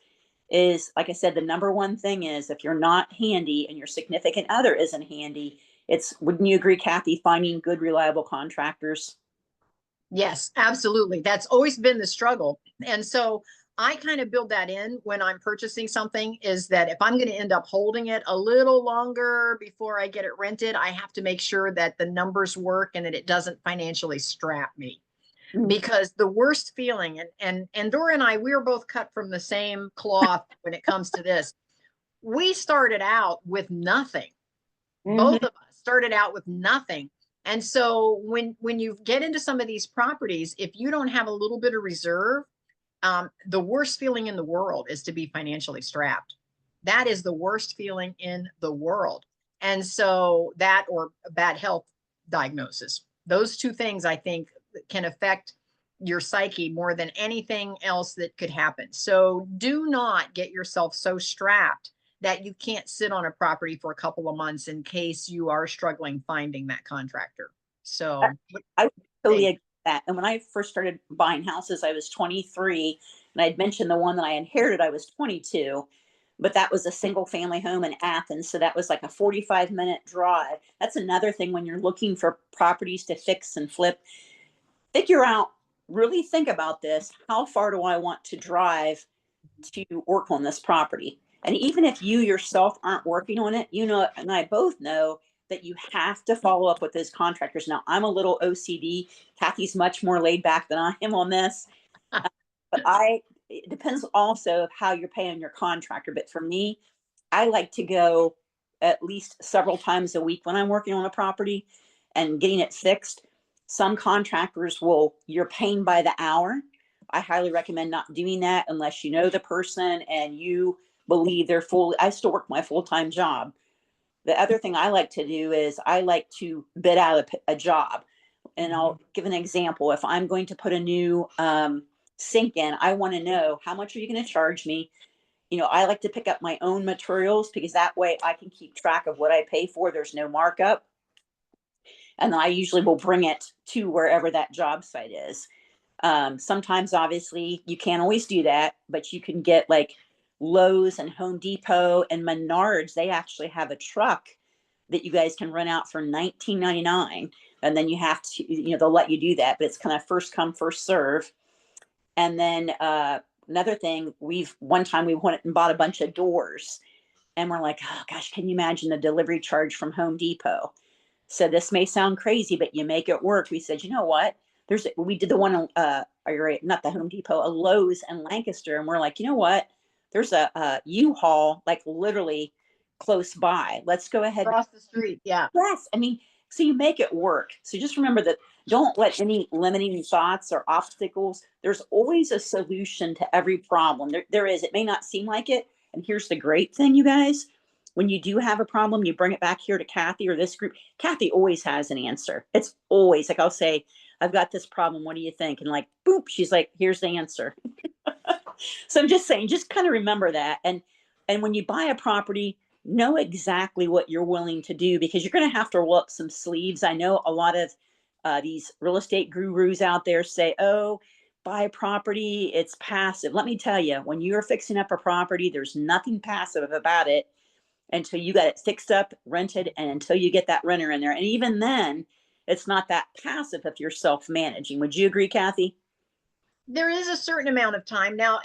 is, like I said, the number one thing is if you're not handy and your significant other isn't handy, wouldn't you agree, Kathy, finding good, reliable contractors? Yes, absolutely. That's always been the struggle. And so I kind of build that in when I'm purchasing something, is that if I'm going to end up holding it a little longer before I get it rented, I have to make sure that the numbers work and that it doesn't financially strap me. Because the worst feeling, and Andora and I, we are both cut from the same cloth when it comes to this. We started out with nothing. Both of us started out with nothing. And so when you get into some of these properties, if you don't have a little bit of reserve, the worst feeling in the world is to be financially strapped. That is the worst feeling in the world. And so that, or bad health diagnosis. Those two things, I think, can affect your psyche more than anything else that could happen. So do not get yourself so strapped that you can't sit on a property for a couple of months in case you are struggling finding that contractor. So I totally agree with that. And when I first started buying houses, I was 23, and I'd mentioned the one that I inherited, I was 22, but that was a single family home in Athens. So that was like a 45-minute drive. That's another thing when you're looking for properties to fix and flip. Figure out, really think about this. How far do I want to drive to work on this property? And even if you yourself aren't working on it, you know, and I both know that you have to follow up with those contractors. Now, I'm a little OCD. Kathy's much more laid back than I am on this. But it depends also of how you're paying your contractor. But for me, I like to go at least several times a week when I'm working on a property and getting it fixed. Some contractors you're paying by the hour. I highly recommend not doing that unless you know the person and you believe I still work my full-time job. The other thing I like to do is I like to bid out a job. And I'll give an example. If I'm going to put a new sink in, I want to know, how much are you going to charge me? You know, I like to pick up my own materials because that way I can keep track of what I pay for. There's no markup. And I usually will bring it to wherever that job site is. Sometimes, obviously, you can't always do that, but you can get like Lowe's and Home Depot and Menards. They actually have a truck that you guys can rent out for $19.99. And then you have to, you know, they'll let you do that, but it's kind of first come, first serve. And then another thing, one time we went and bought a bunch of doors, and we're like, oh gosh, can you imagine the delivery charge from Home Depot? So this may sound crazy, but you make it work. We said, you know what? We did the one, not the Home Depot, a Lowe's in Lancaster. And we're like, you know what? There's a U-Haul, like literally close by. Let's go ahead. Across the street. Yeah. Yes. I mean, so you make it work. So just remember that don't let any limiting thoughts or obstacles. There's always a solution to every problem. There is. It may not seem like it. And here's the great thing, you guys. When you do have a problem, you bring it back here to Kathy or this group. Kathy always has an answer. It's always like, I'll say, I've got this problem. What do you think? And like, boop, she's like, here's the answer. So I'm just saying, just kind of remember that. And when you buy a property, know exactly what you're willing to do, because you're going to have to roll up some sleeves. I know a lot of these real estate gurus out there say, oh, buy a property, it's passive. Let me tell you, when you're fixing up a property, there's nothing passive about it until you got it fixed up, rented, and until you get that renter in there. And even then, it's not that passive if you're self-managing. Would you agree, Kathy? There is a certain amount of time. Now,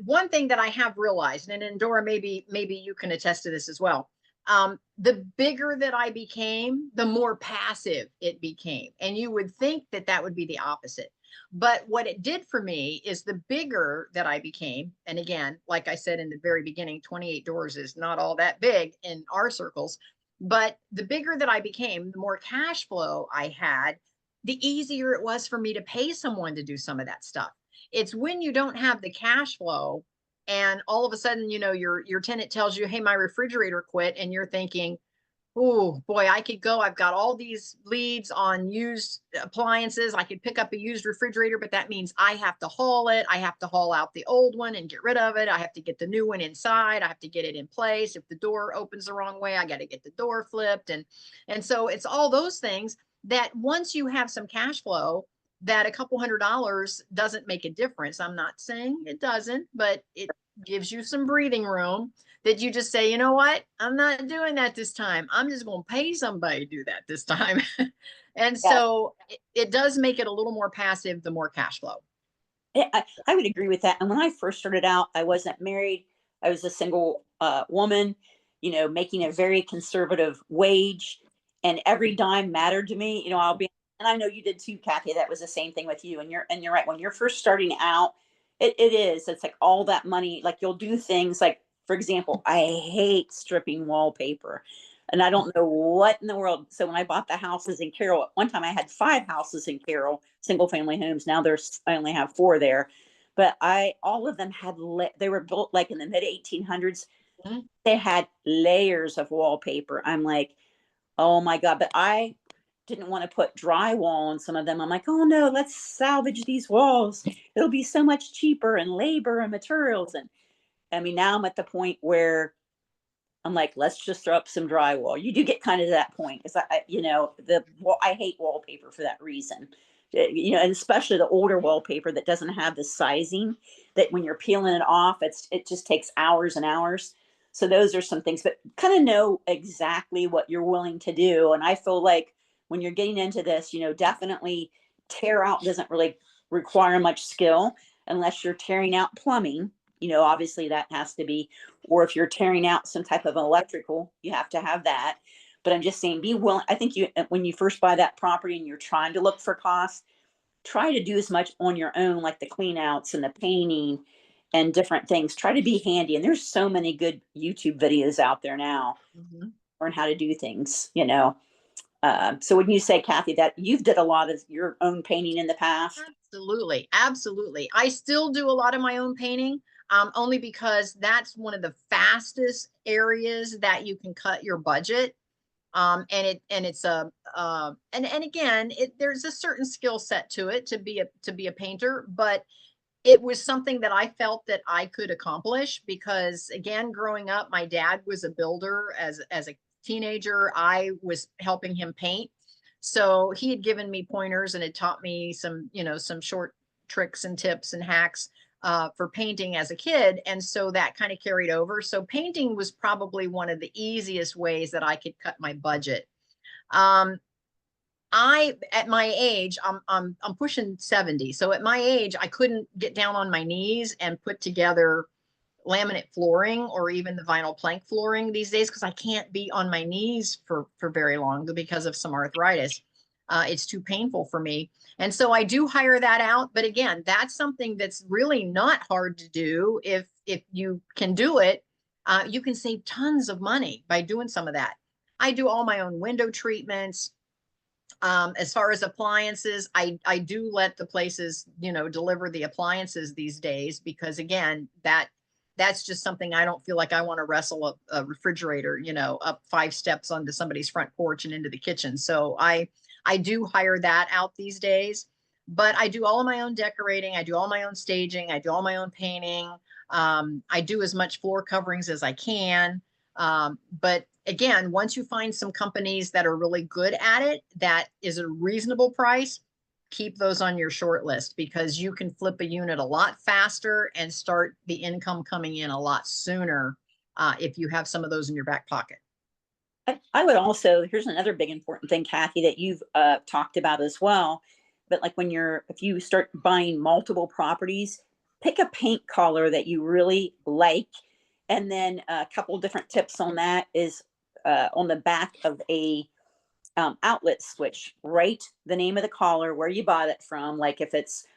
one thing that I have realized, and Andora, maybe you can attest to this as well. The bigger that I became, the more passive it became. And you would think that that would be the opposite. But what it did for me is, the bigger that I became, and again, like I said in the very beginning, 28 doors is not all that big in our circles, but the bigger that I became, the more cash flow I had, the easier it was for me to pay someone to do some of that stuff. It's when you don't have the cash flow and all of a sudden, you know, your tenant tells you, hey, my refrigerator quit, and you're thinking, oh boy, I could go. I've got all these leads on used appliances. I could pick up a used refrigerator, but that means I have to haul it. I have to haul out the old one and get rid of it. I have to get the new one inside. I have to get it in place. If the door opens the wrong way, I got to get the door flipped. And so it's all those things that once you have some cash flow, that a couple $100 doesn't make a difference. I'm not saying it doesn't, but it gives you some breathing room that you just say, you know what, I'm not doing that this time. I'm just going to pay somebody to do that this time. And so it does make it a little more passive, the more cash flow. I would agree with that. And when I first started out, I wasn't married. I was a single woman, you know, making a very conservative wage, and every dime mattered to me. You know, and I know you did too, Kathy. That was the same thing with you. And you're right. When you're first starting out, it's like all that money, like you'll do things like, for example, I hate stripping wallpaper. And I don't know what in the world. So when I bought the houses in Carroll, at one time I had 5 houses in Carroll, single family homes. Now I only have 4 there. But all of them they were built like in the mid 1800s. They had layers of wallpaper. I'm like, oh my God. But didn't want to put drywall on some of them. I'm like, oh no, let's salvage these walls. It'll be so much cheaper, and labor and materials. And I mean, now I'm at the point where I'm like, let's just throw up some drywall. You do get kind of to that point, because I hate wallpaper for that reason. And especially the older wallpaper that doesn't have the sizing, that when you're peeling it off, it just takes hours and hours. So those are some things, but kind of know exactly what you're willing to do. And I feel like when you're getting into this, definitely tear out doesn't really require much skill unless you're tearing out plumbing. Obviously that has to be, or if you're tearing out some type of electrical, you have to have that. But I'm just saying, be willing. I think when you first buy that property and you're trying to look for costs, try to do as much on your own, like the clean outs and the painting and different things. Try to be handy. And there's so many good YouTube videos out there now, learn how to do things. So when you say, Kathy, that you've did a lot of your own painting in the past. Absolutely. Absolutely. I still do a lot of my own painting, only because that's one of the fastest areas that you can cut your budget. And it's and again, there's a certain skill set to it to be a painter, but it was something that I felt that I could accomplish because, again, growing up, my dad was a builder. As a teenager, I was helping him paint. So he had given me pointers and had taught me some short tricks and tips and hacks for painting as a kid. And so that kind of carried over. So painting was probably one of the easiest ways that I could cut my budget. At my age, I'm pushing 70. So at my age, I couldn't get down on my knees and put together laminate flooring or even the vinyl plank flooring these days, because I can't be on my knees for very long because of some arthritis. It's too painful for me. And so I do hire that out. But again, that's something that's really not hard to do. If you can do it, you can save tons of money by doing some of that. I do all my own window treatments. As far as appliances, I do let the places, deliver the appliances these days, because again, that's just something I don't feel like I want to wrestle a refrigerator, up 5 steps onto somebody's front porch and into the kitchen. So I do hire that out these days, but I do all of my own decorating. I do all my own staging. I do all my own painting. I do as much floor coverings as I can. But again, once you find some companies that are really good at it, that is a reasonable price, keep those on your short list, because you can flip a unit a lot faster and start the income coming in a lot sooner if you have some of those in your back pocket. I would also, here's another big important thing, Kathy, that you've talked about as well. But like if you start buying multiple properties, pick a paint color that you really like. And then a couple different tips on that is on the back of a outlet switch, write the name of the color, where you bought it from. Like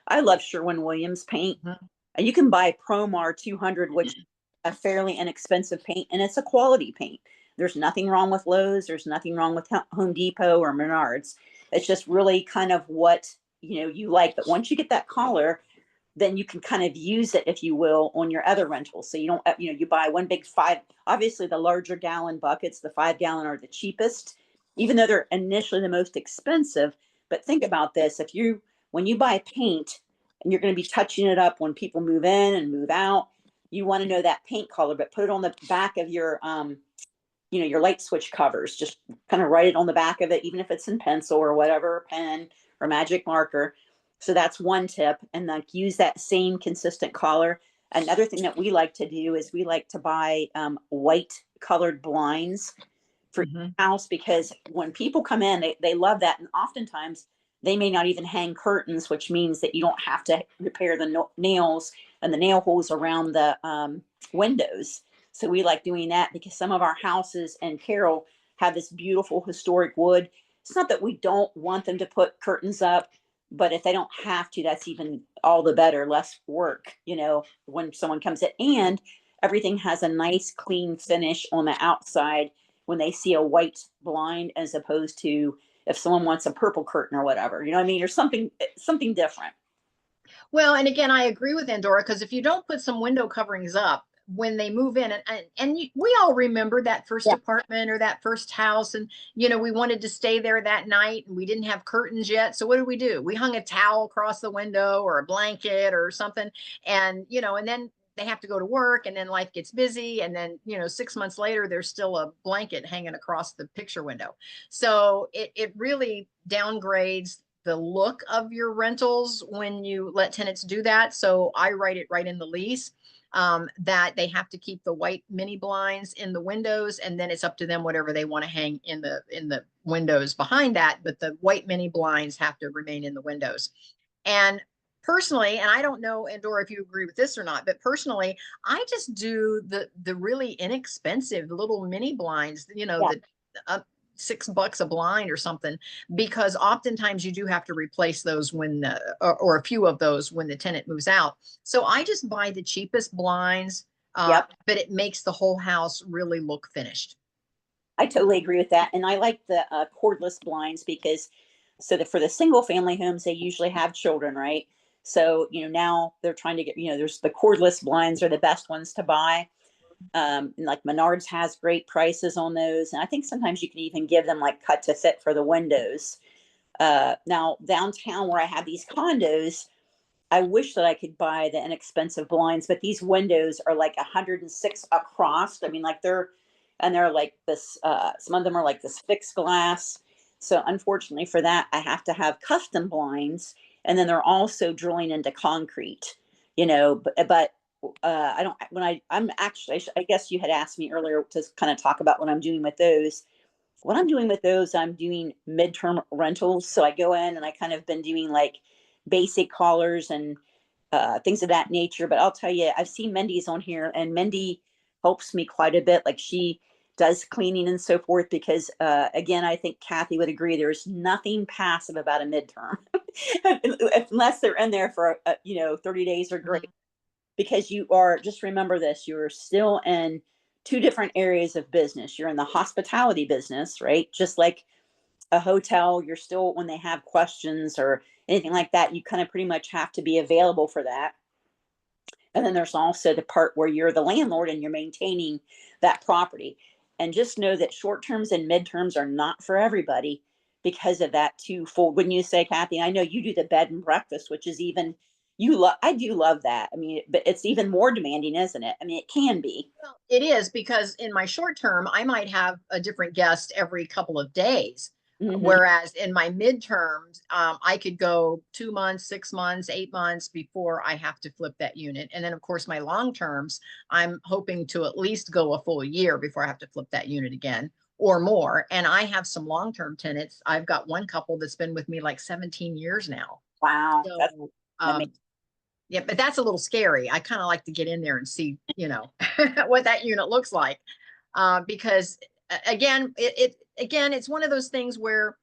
I love Sherwin-Williams paint, and you can buy Promar 200, which is a fairly inexpensive paint, and it's a quality paint. There's nothing wrong with Lowe's. There's nothing wrong with Home Depot or Menards. It's just really kind of what you like. But once you get that color, then you can kind of use it, if you will, on your other rentals. So you don't, you buy one big 5. Obviously, the larger gallon buckets, the 5-gallon, are the cheapest, even though they're initially the most expensive. But think about this: when you buy paint and you're going to be touching it up when people move in and move out, you want to know that paint color. But put it on the back of your your light switch covers. Just kind of write it on the back of it, even if it's in pencil or whatever, pen or magic marker. So that's one tip. And like, use that same consistent color. Another thing that we like to do is we like to buy white colored blinds for your house, because when people come in, they love that. And oftentimes they may not even hang curtains, which means that you don't have to repair the nails and the nail holes around the windows. So we like doing that, because some of our houses in Carroll have this beautiful historic wood. It's not that we don't want them to put curtains up, but if they don't have to, that's even all the better, less work, when someone comes in. And everything has a nice clean finish on the outside when they see a white blind, as opposed to if someone wants a purple curtain or whatever, you know what I mean? Or something different. Well, and again, I agree with Andora, because if you don't put some window coverings up, when they move in, we all remember that first Yeah. apartment or that first house, and we wanted to stay there that night, and we didn't have curtains yet. So what did we do? We hung a towel across the window or a blanket or something, and and then they have to go to work, and then life gets busy, and then 6 months later there's still a blanket hanging across the picture window. So it really downgrades the look of your rentals when you let tenants do that. So I write it right in the lease, that they have to keep the white mini blinds in the windows, and then it's up to them whatever they want to hang in the windows behind that. But the white mini blinds have to remain in the windows. And personally, and I don't know, Andora, if you agree with this or not, but personally, I just do the really inexpensive little mini blinds, the $6 a blind or something, because oftentimes you do have to replace those when or a few of those when the tenant moves out. So I just buy the cheapest blinds, Yep. but it makes the whole house really look finished. I totally agree with that. And I like the cordless blinds because for the single family homes, they usually have children, right? So, now they're trying to get, there's the cordless blinds are the best ones to buy. And like Menards has great prices on those. And I think sometimes you can even give them like cut to fit for the windows. Now downtown where I have these condos, I wish that I could buy the inexpensive blinds, but these windows are like 106 across. I mean, like they're like this, some of them are like this fixed glass. So unfortunately for that, I have to have custom blinds. And then they're also drilling into concrete, but I don't, I'm actually, I guess you had asked me earlier to kind of talk about what I'm doing with those. What I'm doing with those, I'm doing midterm rentals. So I go in and I kind of been doing like basic collars and things of that nature. But I'll tell you, I've seen Mindy's on here, and Mindy helps me quite a bit. Like she does cleaning and so forth. Because again, I think Kathy would agree. There's nothing passive about a midterm, unless they're in there for 30 days or great. Because you are, just remember this, you're still in two different areas of business. You're in the hospitality business, right? Just like a hotel, you're still, when they have questions or anything like that, you kind of pretty much have to be available for that. And then there's also the part where you're the landlord and you're maintaining that property. And just know that short terms and midterms are not for everybody because of that twofold. Wouldn't you say, Kathy? I know you do the bed and breakfast, which is even, I do love that. I mean, but it's even more demanding, isn't it? I mean, it can be. Well, it is, because in my short term, I might have a different guest every couple of days. Mm-hmm. Whereas in my midterms, I could go 2 months, 6 months, 8 months before I have to flip that unit. And then, of course, my long terms, I'm hoping to at least go a full year before I have to flip that unit again or more. And I have some long term tenants. I've got one couple that's been with me like 17 years now. Wow. That's So, amazing. yeah, but that's a little scary. I kind of like to get in there and see, what that unit looks like. Because again, again, it's one of those things where,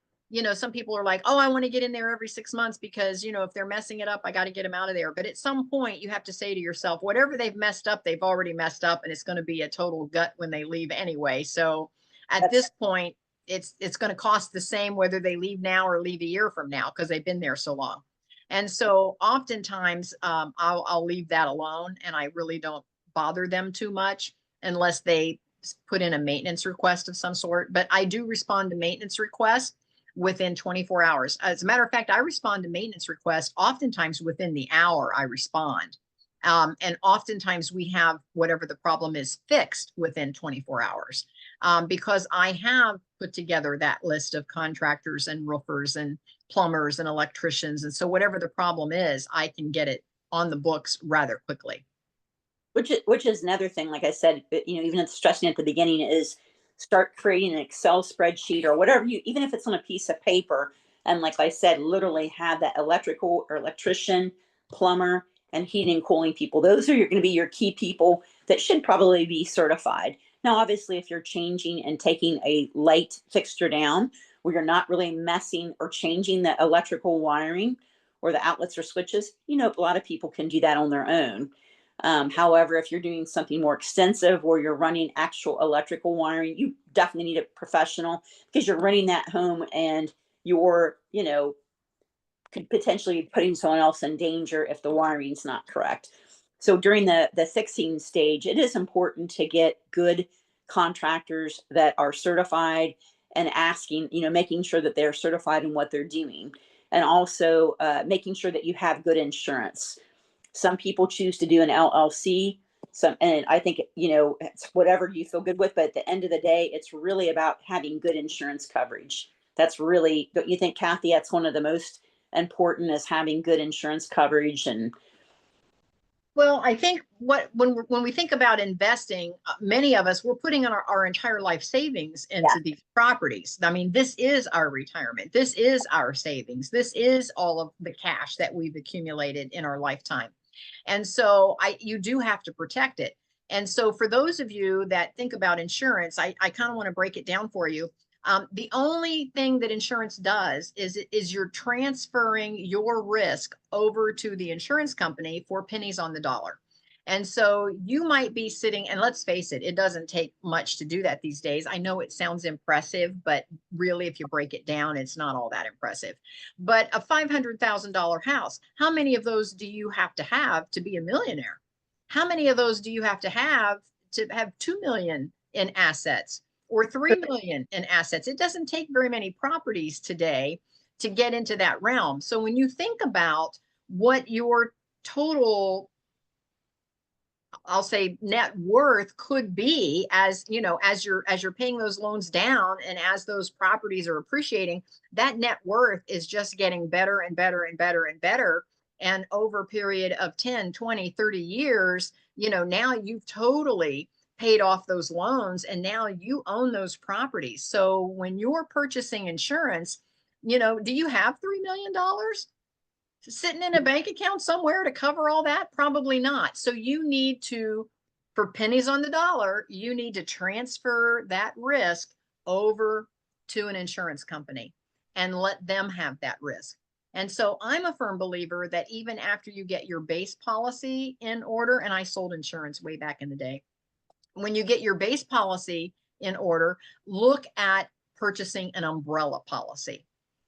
some people are like, oh, I want to get in there every 6 months because, if they're messing it up, I got to get them out of there. But at some point you have to say to yourself, whatever they've messed up, they've already messed up, and it's going to be a total gut when they leave anyway. So at this point, it's going to cost the same whether they leave now or leave a year from now, because they've been there so long. And so oftentimes I'll leave that alone, and I really don't bother them too much unless they put in a maintenance request of some sort. But I do respond to maintenance requests within 24 hours. As a matter of fact, I respond to maintenance requests oftentimes within the hour I respond. And oftentimes we have whatever the problem is fixed within 24 hours, because I have put together that list of contractors and roofers and plumbers and electricians. And so whatever the problem is, I can get it on the books rather quickly. Which is another thing, like I said, even stressing at the beginning, is start creating an Excel spreadsheet or whatever even if it's on a piece of paper. And like I said, literally have that electrical or electrician, plumber, and heating and cooling people. Those are going to be your key people that should probably be certified. Now, obviously, if you're changing and taking a light fixture down where you're not really messing or changing the electrical wiring or the outlets or switches, a lot of people can do that on their own. However, if you're doing something more extensive where you're running actual electrical wiring, you definitely need a professional, because you're running that home and you're, could potentially be putting someone else in danger if the wiring's not correct. So during the fixing stage, it is important to get good contractors that are certified and asking, making sure that they're certified in what they're doing, and also making sure that you have good insurance. Some people choose to do an LLC. And I think, it's whatever you feel good with, but at the end of the day, it's really about having good insurance coverage. That's really, don't you think, Kathy, that's one of the most important, is having good insurance coverage? And Well, I think when we think about investing, many of us, we're putting our entire life savings into these properties. I mean, this is our retirement. This is our savings. This is all of the cash that we've accumulated in our lifetime. And so you do have to protect it. And so for those of you that think about insurance, I kind of want to break it down for you. The only thing that insurance does is you're transferring your risk over to the insurance company for pennies on the dollar. And so you might be sitting, and let's face it, it doesn't take much to do that these days. I know it sounds impressive, but really, if you break it down, it's not all that impressive. But a $500,000 house, how many of those do you have to be a millionaire? How many of those do you have to have 2 million in assets? Or 3 million in assets? It doesn't take very many properties today to get into that realm. So when you think about what your total, I'll say, net worth could be, as you're paying those loans down and as those properties are appreciating, that net worth is just getting better and better and better and better. And over a period of 10, 20, 30 years, now you've totally paid off those loans and now you own those properties. So when you're purchasing insurance, do you have $3 million sitting in a bank account somewhere to cover all that? Probably not. So you need to, for pennies on the dollar, you need to transfer that risk over to an insurance company and let them have that risk. And so I'm a firm believer that even after you get your base policy in order, and I sold insurance way back in the day, when you get your base policy in order, look at purchasing an umbrella policy.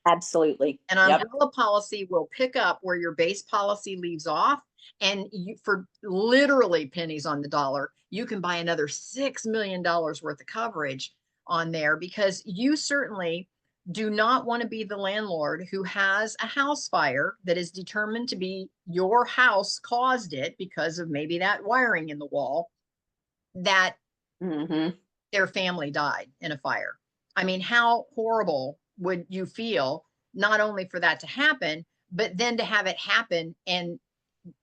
Absolutely. An umbrella policy will pick up where your base policy leaves off. And for literally pennies on the dollar, you can buy another $6 million worth of coverage on there, because you certainly do not want to be the landlord who has a house fire that is determined to be your house caused it because of maybe that wiring in the wall, that their family died in a fire. I mean, how horrible would you feel, not only for that to happen, but then to have it happen and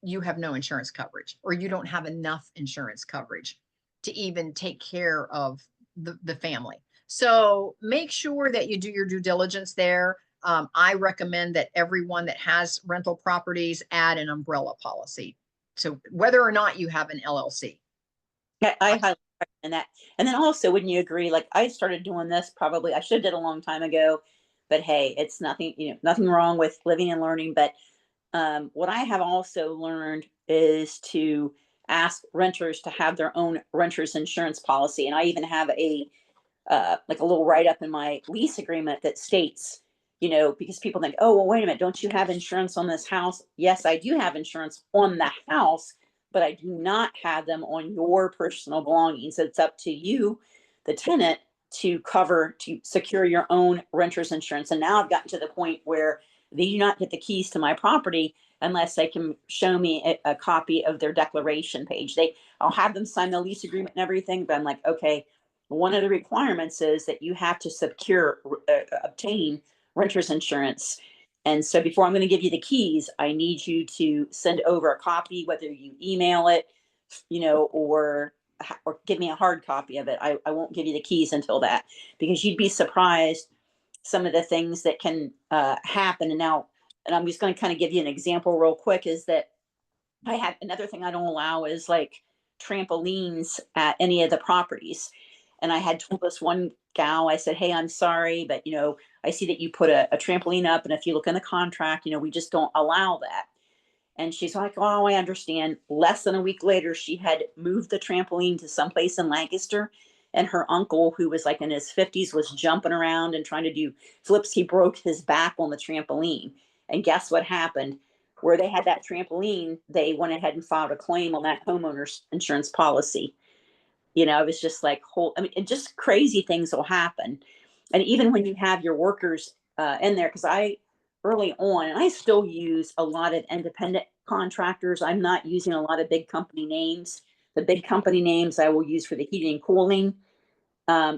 you have no insurance coverage, or you don't have enough insurance coverage to even take care of the family. So make sure that you do your due diligence there. I recommend that everyone that has rental properties add an umbrella policy. So whether or not you have an LLC. I highly recommend that. And then also, wouldn't you agree? Like, I started doing this, probably I should have did a long time ago, but hey, it's nothing, nothing wrong with living and learning. But what I have also learned is to ask renters to have their own renter's insurance policy. And I even have like a little write up in my lease agreement that states, because people think, oh, well, wait a minute, don't you have insurance on this house? Yes, I do have insurance on the house, but I do not have them on your personal belongings. It's up to you, the tenant, to secure your own renter's insurance. And now I've gotten to the point where they do not get the keys to my property unless they can show me a copy of their declaration page. I'll have them sign the lease agreement and everything, but I'm like, okay, one of the requirements is that you have to obtain renter's insurance. And so before I'm going to give you the keys, I need you to send over a copy, whether you email it, or give me a hard copy of it. I won't give you the keys until that, because you'd be surprised some of the things that can happen. And I'm just going to kind of give you an example real quick, is that I have another thing I don't allow is like trampolines at any of the properties. And I had told this one gal, I said, hey, I'm sorry, but I see that you put a trampoline up, and if you look in the contract, we just don't allow that. And she's like, oh, I understand. Less than a week later, she had moved the trampoline to someplace in Lancaster, and her uncle, who was like in his 50s, was jumping around and trying to do flips. He broke his back on the trampoline. And guess what happened? where they had that trampoline, they went ahead and filed a claim on that homeowner's insurance policy. It was just like I mean, and just crazy things will happen. And even when you have your workers in there, because I early on, and I still use a lot of independent contractors. I'm not using a lot of big company names. The big company names I will use for the heating and cooling,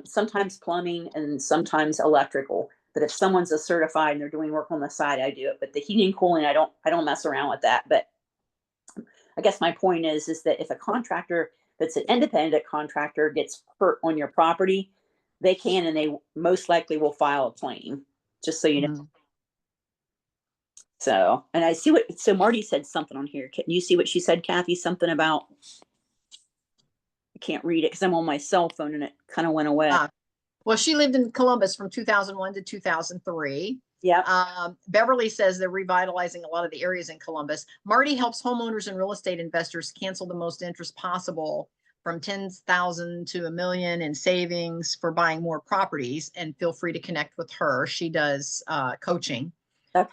sometimes plumbing, and sometimes electrical. But if someone's a certified and they're doing work on the side, I do it. But the heating and cooling, I don't mess around with that. But I guess my point is that if a contractor that's an independent contractor gets hurt on your property, they can and they most likely will file a claim, just so you know. Mhm. So, and I see so Marty said something on here. Can you see what she said, Kathy? Something about, I can't read it because I'm on my cell phone and it kind of went away. Well, she lived in Columbus from 2001 to 2003. Yeah. Beverly says they're revitalizing a lot of the areas in Columbus. Marty helps homeowners and real estate investors cancel the most interest possible, from 10,000 to $1 million in savings for buying more properties. And feel free to connect with her. She does coaching. Okay.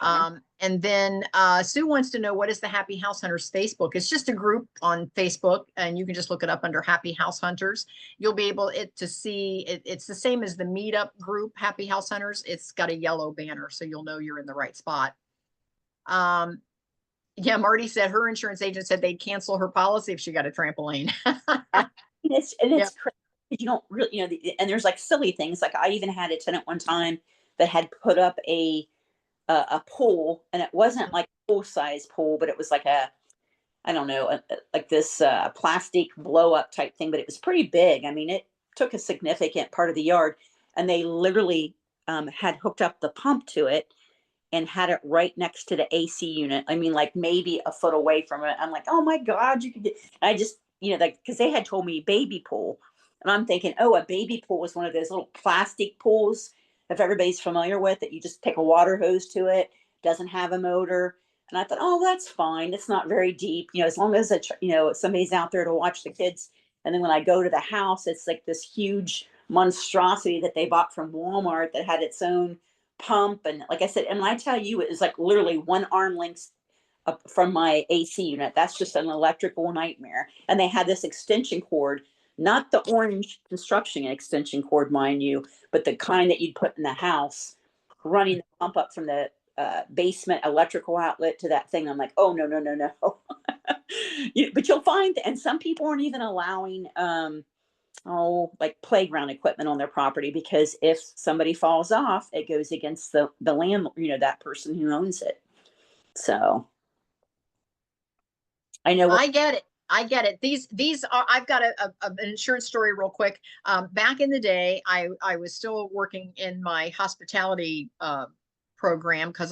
And then Sue wants to know, what is the Happy House Hunters Facebook? It's just a group on Facebook, and you can just look it up under Happy House Hunters. You'll be able to see it. It's the same as the meetup group, Happy House Hunters. It's got a yellow banner, so you'll know you're in the right spot. Yeah, Marty said her insurance agent said they'd cancel her policy if she got a trampoline. It's crazy. You don't really, and there's like silly things. Like I even had a tenant one time that had put up a pool, and it wasn't like a full size pool, but it was like I don't know, like this plastic blow up type thing, but it was pretty big. I mean, it took a significant part of the yard, and they literally had hooked up the pump to it and had it right next to the AC unit. I mean, like maybe a foot away from it. I'm like, oh my God, you could get, I just, like, because they had told me baby pool. And I'm thinking, oh, a baby pool is one of those little plastic pools, if everybody's familiar with it, you just take a water hose to it, doesn't have a motor. And I thought, oh, that's fine. It's not very deep, as long as somebody's out there to watch the kids. And then when I go to the house, it's like this huge monstrosity that they bought from Walmart that had its own pump. And like I said, and when I tell you, it was like literally one arm length up from my AC unit. That's just an electrical nightmare. And they had this extension cord, not the orange construction extension cord, mind you, but the kind that you'd put in the house, running the pump up from the basement electrical outlet to that thing. I'm like, oh, no, no, no, no. But you'll find, and some people aren't even allowing, like playground equipment on their property, because if somebody falls off, it goes against the land, that person who owns it. So I know. I get it. I get it. These are, I've got an insurance story real quick. Back in the day, I was still working in my hospitality program, because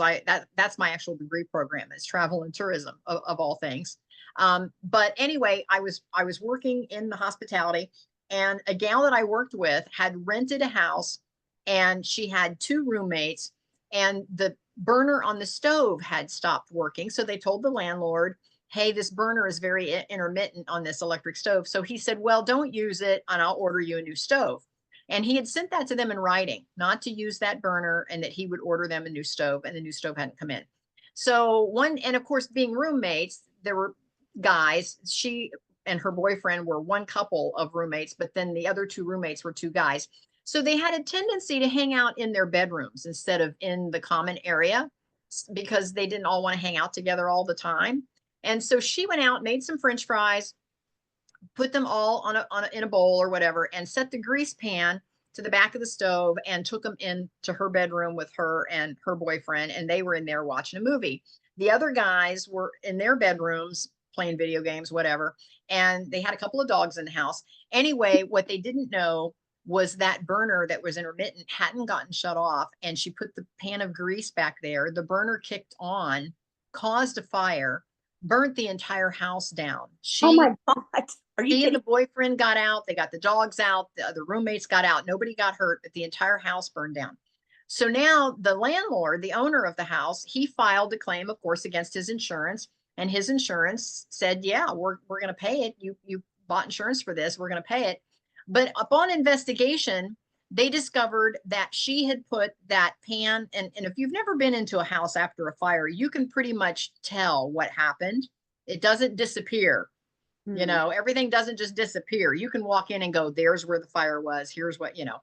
that's my actual degree program, is travel and tourism of all things. But anyway, I was working in the hospitality, and a gal that I worked with had rented a house, and she had 2 roommates, and the burner on the stove had stopped working. So they told the landlord, hey, this burner is very intermittent on this electric stove. So he said, well, don't use it, and I'll order you a new stove. And he had sent that to them in writing, not to use that burner, and that he would order them a new stove, and the new stove hadn't come in. So and of course, being roommates, there were guys. She and her boyfriend were one couple of roommates, but then the other 2 roommates were 2 guys. So they had a tendency to hang out in their bedrooms instead of in the common area, because they didn't all want to hang out together all the time. And so she went out, made some French fries, put them all in a bowl or whatever, and set the grease pan to the back of the stove, and took them into her bedroom with her and her boyfriend. And they were in there watching a movie. The other guys were in their bedrooms playing video games, whatever. And they had a couple of dogs in the house. Anyway, what they didn't know was that burner that was intermittent hadn't gotten shut off. And she put the pan of grease back there. The burner kicked on, caused a fire, burnt the entire house down. Oh my God. Are you She and kidding? the boyfriend got out. They got the dogs out. The other roommates got out. Nobody got hurt, but the entire house burned down. So now the landlord, the owner of the house, he filed a claim, of course, against his insurance. And his insurance said, yeah, we're going to pay it. You bought insurance for this. We're going to pay it. But upon investigation, they discovered that she had put that pan, and if you've never been into a house after a fire, you can pretty much tell what happened. It doesn't disappear. You know, everything doesn't just disappear. You can walk in and go, there's where the fire was. Here's what, you know.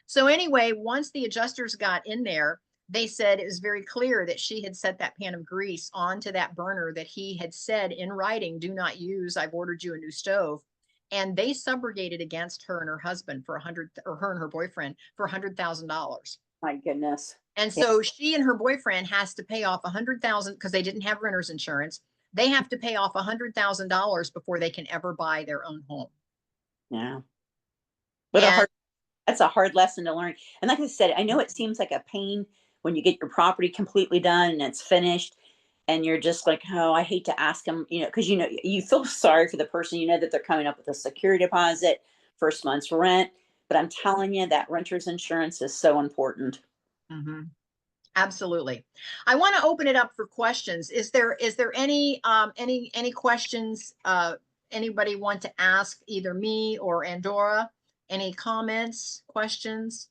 So anyway, once the adjusters got in there, they said it was very clear that she had set that pan of grease onto that burner that he had said in writing, do not use. I've ordered you a new stove. And they subrogated against her and her husband for or her and her boyfriend for $100,000. My goodness. And so she and her boyfriend has to pay off 100,000 because they didn't have renter's insurance. They have to pay off $100,000 before they can ever buy their own home. Yeah. But that's a hard lesson to learn. And like I said, I know it seems like a pain when you get your property completely done and it's finished and you're just like, oh, I hate to ask them, you know, because, you know, you feel sorry for the person, you know, that they're coming up with a security deposit, first month's rent. But I'm telling you that renter's insurance is so important. Mm-hmm. Absolutely. I want to open it up for questions. Is there any questions anybody want to ask either me or Andora? Any comments, questions?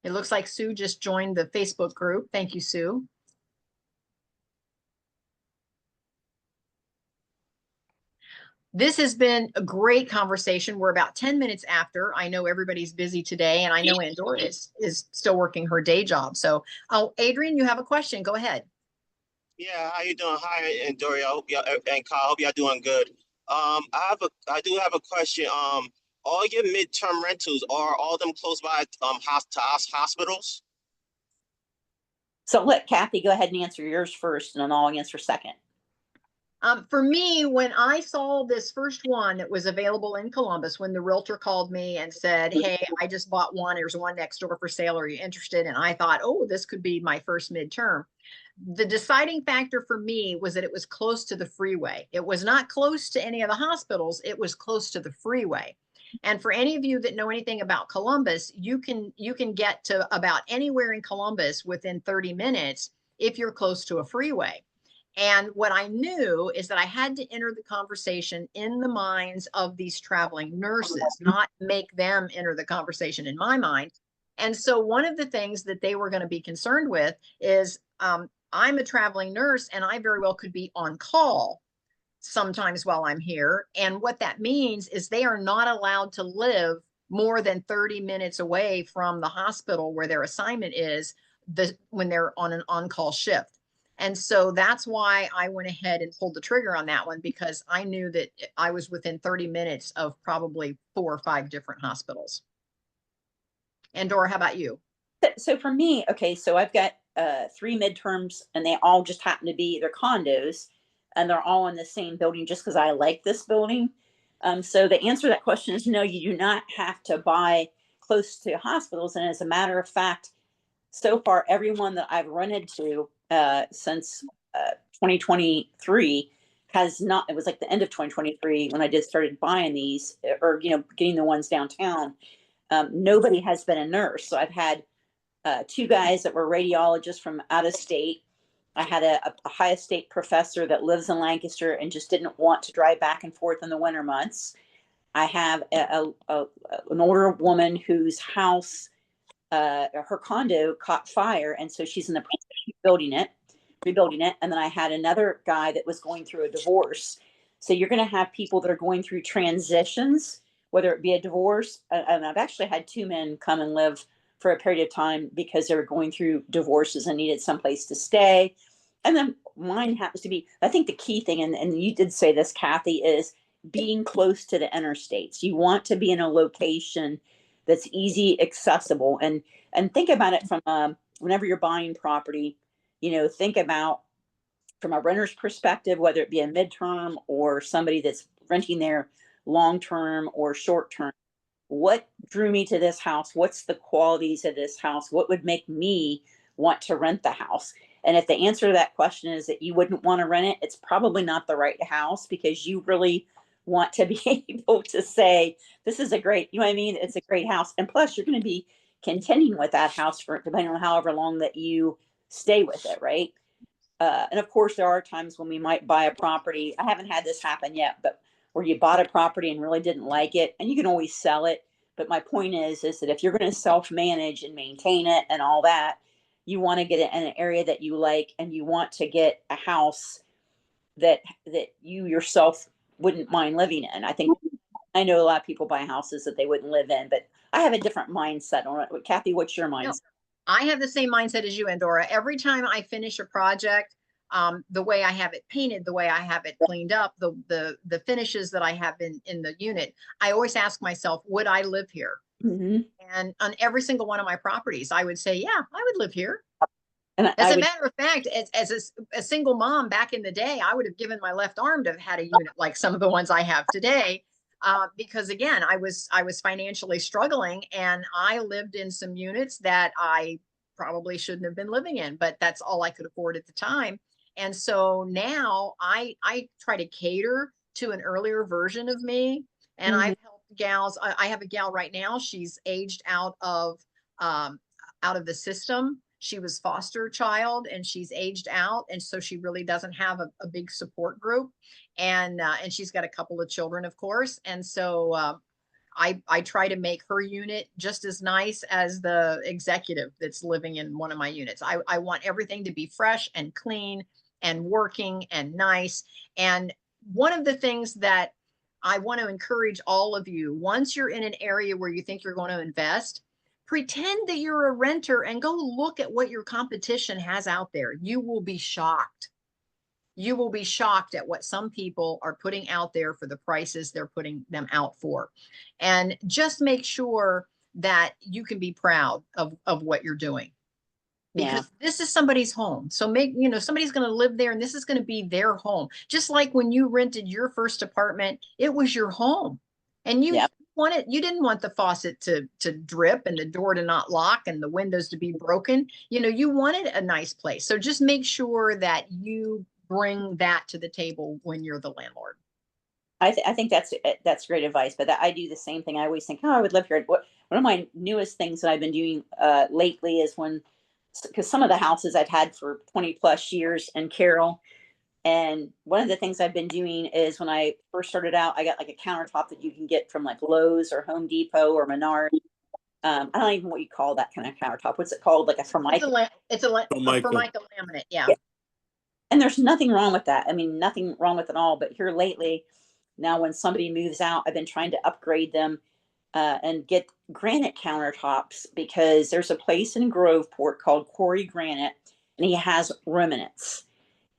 It looks like Sue just joined the Facebook group. Thank you, Sue. This has been a great conversation. We're about 10 minutes after. I know everybody's busy today, and I know Andora is still working her day job. So, Adrian, you have a question. Go ahead. Yeah, how you doing? Hi, Andora. I hope y'all and Kyle. I hope y'all doing good. I do have a question. All your midterm rentals are all them close by hospitals? So let Kathy go ahead and answer yours first, and then I'll answer second. For me, when I saw this first one that was available in Columbus, when the realtor called me and said, hey, I just bought one, there's one next door for sale, are you interested? And I thought, oh, this could be my first midterm. The deciding factor for me was that it was close to the freeway. It was not close to any of the hospitals, it was close to the freeway. And for any of you that know anything about Columbus, you can get to about anywhere in Columbus within 30 minutes if you're close to a freeway. And what I knew is that I had to enter the conversation in the minds of these traveling nurses, not make them enter the conversation in my mind. And so one of the things that they were going to be concerned with is I'm a traveling nurse and I very well could be on call sometimes while I'm here. And what that means is they are not allowed to live more than 30 minutes away from the hospital where their assignment is when they're on an on-call shift. And so that's why I went ahead and pulled the trigger on that one, because I knew that I was within 30 minutes of probably 4 or 5 different hospitals. Andora, how about you? So for me, okay, so I've got 3 midterms and they all just happen to be, they're condos and they're all in the same building just because I like this building. So the answer to that question is no, you do not have to buy close to hospitals. And as a matter of fact, so far, everyone that I've rented to since 2023 has not, it was like the end of 2023 when I started buying these, or, you know, getting the ones downtown. Nobody has been a nurse. So I've had 2 guys that were radiologists from out of state. I had a high estate professor that lives in Lancaster and just didn't want to drive back and forth in the winter months. I have an older woman whose house, her condo caught fire, and so she's in the process of rebuilding it. And then I had another guy that was going through a divorce. So you're going to have people that are going through transitions, whether it be a divorce. And I've actually had 2 men come and live for a period of time because they were going through divorces and needed someplace to stay. And then mine happens to be, I think the key thing, and you did say this, Kathy, is being close to the interstates. You want to be in a location that's easy accessible, and think about it from whenever you're buying property, you know, think about from a renter's perspective, whether it be a midterm or somebody that's renting there long-term or short-term. What drew me to this house? What's the qualities of this house? What would make me want to rent the house? And if the answer to that question is that you wouldn't want to rent it, it's probably not the right house, because you really want to be able to say, this is a great, you know what I mean? It's a great house. And plus you're going to be contending with that house for, depending on however long that you stay with it. Right. And of course there are times when we might buy a property. I haven't had this happen yet, but or you bought a property and really didn't like it, and you can always sell it. But my point is that if you're going to self-manage and maintain it and all that, you want to get it in an area that you like, and you want to get a house that you yourself wouldn't mind living in. I know a lot of people buy houses that they wouldn't live in, but I have a different mindset on it. Kathy, what's your No, mindset? I have the same mindset as you, Andora. Every time I finish a project, the way I have it painted, the way I have it cleaned up, the finishes that I have in the unit, I always ask myself, would I live here? Mm-hmm. And on every single one of my properties, I would say, yeah, I would live here. And As a matter of fact, as a single mom back in the day, I would have given my left arm to have had a unit like some of the ones I have today. Because again, I was financially struggling, and I lived in some units that I probably shouldn't have been living in, but that's all I could afford at the time. And so now I try to cater to an earlier version of me. And Mhm. I've helped gals. I have a gal right now. She's aged out of the system. She was foster child, and she's aged out, and so she really doesn't have a big support group. And she's got a couple of children, of course. And so I try to make her unit just as nice as the executive that's living in one of my units. I want everything to be fresh and clean and working and nice. And one of the things that I want to encourage all of you, once you're in an area where you think you're going to invest, pretend that you're a renter and go look at what your competition has out there. You will be shocked. You will be shocked at what some people are putting out there for the prices they're putting them out for. And just make sure that you can be proud of what you're doing, because this is somebody's home. So somebody's going to live there, and this is going to be their home. Just like when you rented your first apartment, it was your home, and you didn't want the faucet to drip and the door to not lock and the windows to be broken. You wanted a nice place. So just make sure that you bring that to the table when you're the landlord. I think that's great advice, but I do the same thing. I always think, oh, I would live here. One of my newest things that I've been doing lately is because some of the houses I've had for 20 plus years in Carroll, and one of the things I've been doing is when I first started out, I got like a countertop that you can get from like Lowe's or Home Depot or Menards. I don't even know what you call that kind of countertop. What's it called? Like a Formica? It's a Formica laminate. Yeah. And there's nothing wrong with that. I mean, nothing wrong with it all. But here lately, now when somebody moves out, I've been trying to upgrade them and get granite countertops, because there's a place in Groveport called Quarry Granite, and he has remnants.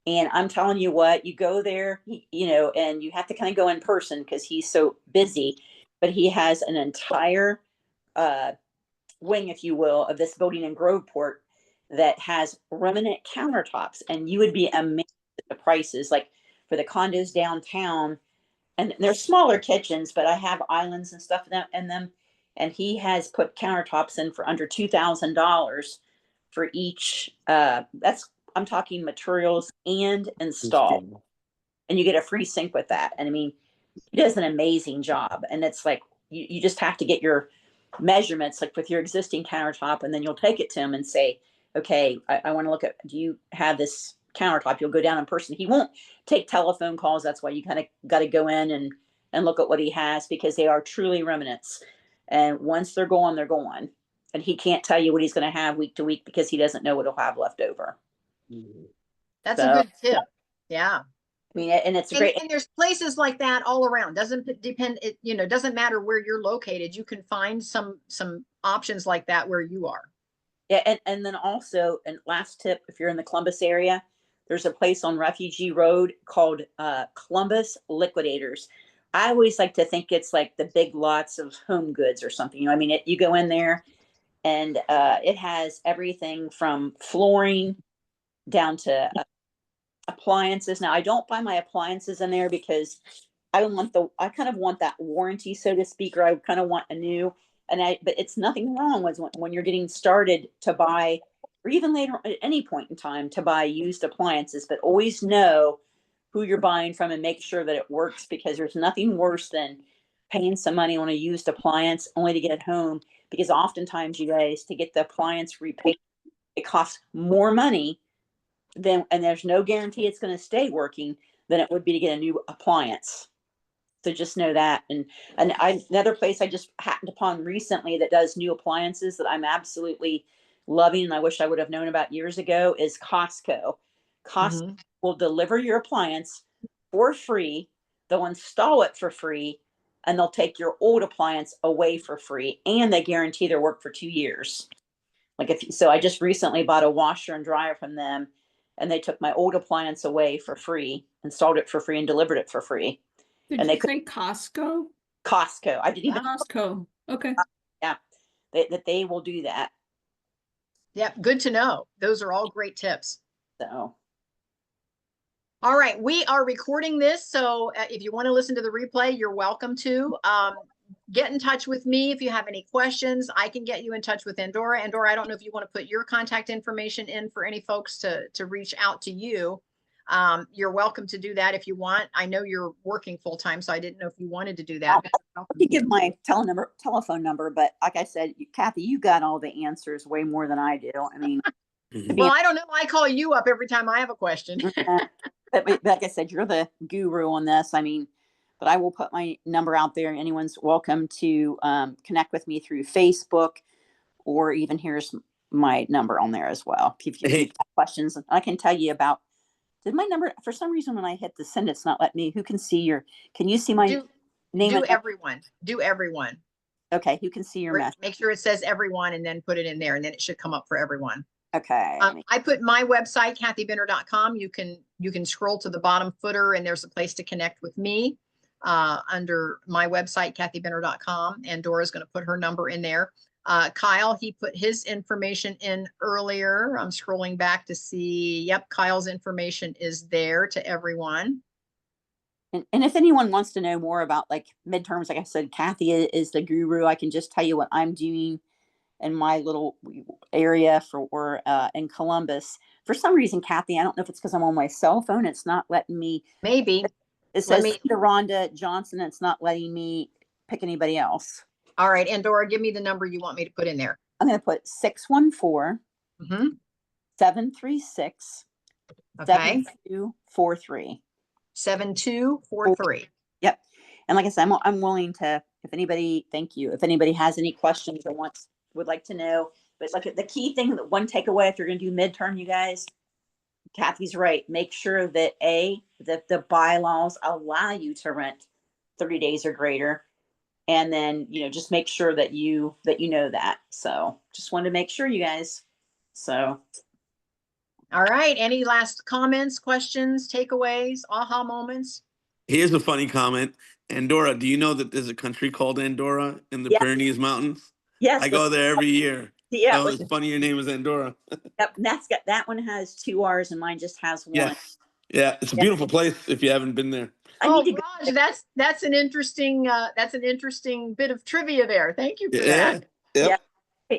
And I'm telling you what, you go there, and you have to kind of go in person because he's so busy. But he has an entire wing, if you will, of this building in Groveport that has remnant countertops, and you would be amazed at the prices. Like for the condos downtown, and they're smaller kitchens, but I have islands and stuff in them. And he has put countertops in for under $2,000 for each. I'm talking materials and install, and you get a free sink with that. And I mean, he does an amazing job. And it's like you just have to get your measurements, like with your existing countertop, and then you'll take it to him and say, okay, I want to look at, do you have this countertop? You'll go down in person. He won't take telephone calls. That's why you kind of got to go in and look at what he has, because they are truly remnants. And once they're gone, they're gone. And he can't tell you what he's going to have week to week because he doesn't know what he'll have left over. That's a good tip. Yeah. I mean, and it's great. And there's places like that all around. Doesn't depend. It doesn't matter where you're located. You can find some options like that where you are. Yeah, and then also, and last tip, if you're in the Columbus area, there's a place on Refugee Road called Columbus Liquidators. I always like to think it's like the big lots of Home Goods or something. I mean, you go in there, and it has everything from flooring down to appliances. Now, I don't buy my appliances in there because I kind of want that warranty, so to speak, or I kind of want a new. But it's nothing wrong with when you're getting started to buy, or even later at any point in time to buy used appliances, but always know who you're buying from and make sure that it works, because there's nothing worse than paying some money on a used appliance only to get it home, because oftentimes, you guys, to get the appliance repaid, it costs more money and there's no guarantee it's going to stay working than it would be to get a new appliance. So just know that. And another place I just happened upon recently that does new appliances that I'm absolutely loving, and I wish I would have known about years ago, is Costco. Costco Mhm. will deliver your appliance for free. They'll install it for free, and they'll take your old appliance away for free, and they guarantee their work for 2 years. Like so I just recently bought a washer and dryer from them, and they took my old appliance away for free, installed it for free, and delivered it for free. Did And you they could say Costco? Costco. I didn't even Costco. Okay. yeah, that they will do that. Yep, good to know. Those are all great tips. So All right, we are recording this, so if you want to listen to the replay, you're welcome to. Get in touch with me if you have any questions. I can get you in touch with Andora. Andora, I don't know if you want to put your contact information in for any folks to reach out to you. You're welcome to do that if you want. I know you're working full time, so I didn't know if you wanted to do that. I could give my telephone number, but like I said, Kathy, you got all the answers way more than I do. I mean, Well, I don't know. I call you up every time I have a question. but like I said, you're the guru on this. I mean, but I will put my number out there. Anyone's welcome to connect with me through Facebook, or even here's my number on there as well. If you have questions, I can tell you about. Did my number, for some reason, when I hit the send, it's not letting me. Who can see can you see my name? Do everyone. Do everyone. Okay, who can see your message? Make sure it says everyone and then put it in there, and then it should come up for everyone. Okay. I put my website, kathybender.com. You can scroll to the bottom footer, and there's a place to connect with me under my website, kathybender.com. And Dora's going to put her number in there. Kyle, he put his information in earlier. I'm scrolling back to see. Yep, Kyle's information is there to everyone. And if anyone wants to know more about like midterms, like I said, Kathy is the guru. I can just tell you what I'm doing in my little area for in Columbus. For some reason, Kathy, I don't know if it's because I'm on my cell phone, it's not letting me. Maybe. It says Rhonda Johnson. It's not letting me pick anybody else. All right, Andora, give me the number you want me to put in there. I'm going to put 614 736 7243. 7243. Yep. And like I said, I'm willing to, if anybody, thank you. If anybody has any questions or would like to know, but like the key thing, one takeaway, if you're going to do midterm, you guys, Kathy's right. Make sure that the bylaws allow you to rent 30 days or greater. And then, just make sure that you know that. So just wanted to make sure, you guys. So. All right. Any last comments, questions, takeaways, aha moments? Here's a funny comment. Andora, do you know that there's a country called Andora in the Pyrenees Mountains? Yes. I go there every year. Yeah. So it's funny your name is Andora. Yep. That one has 2 R's and mine just has 1. Yes. Yeah. It's a beautiful place if you haven't been there. Raj, that's an interesting bit of trivia there. Thank you for that. Yep. Yeah.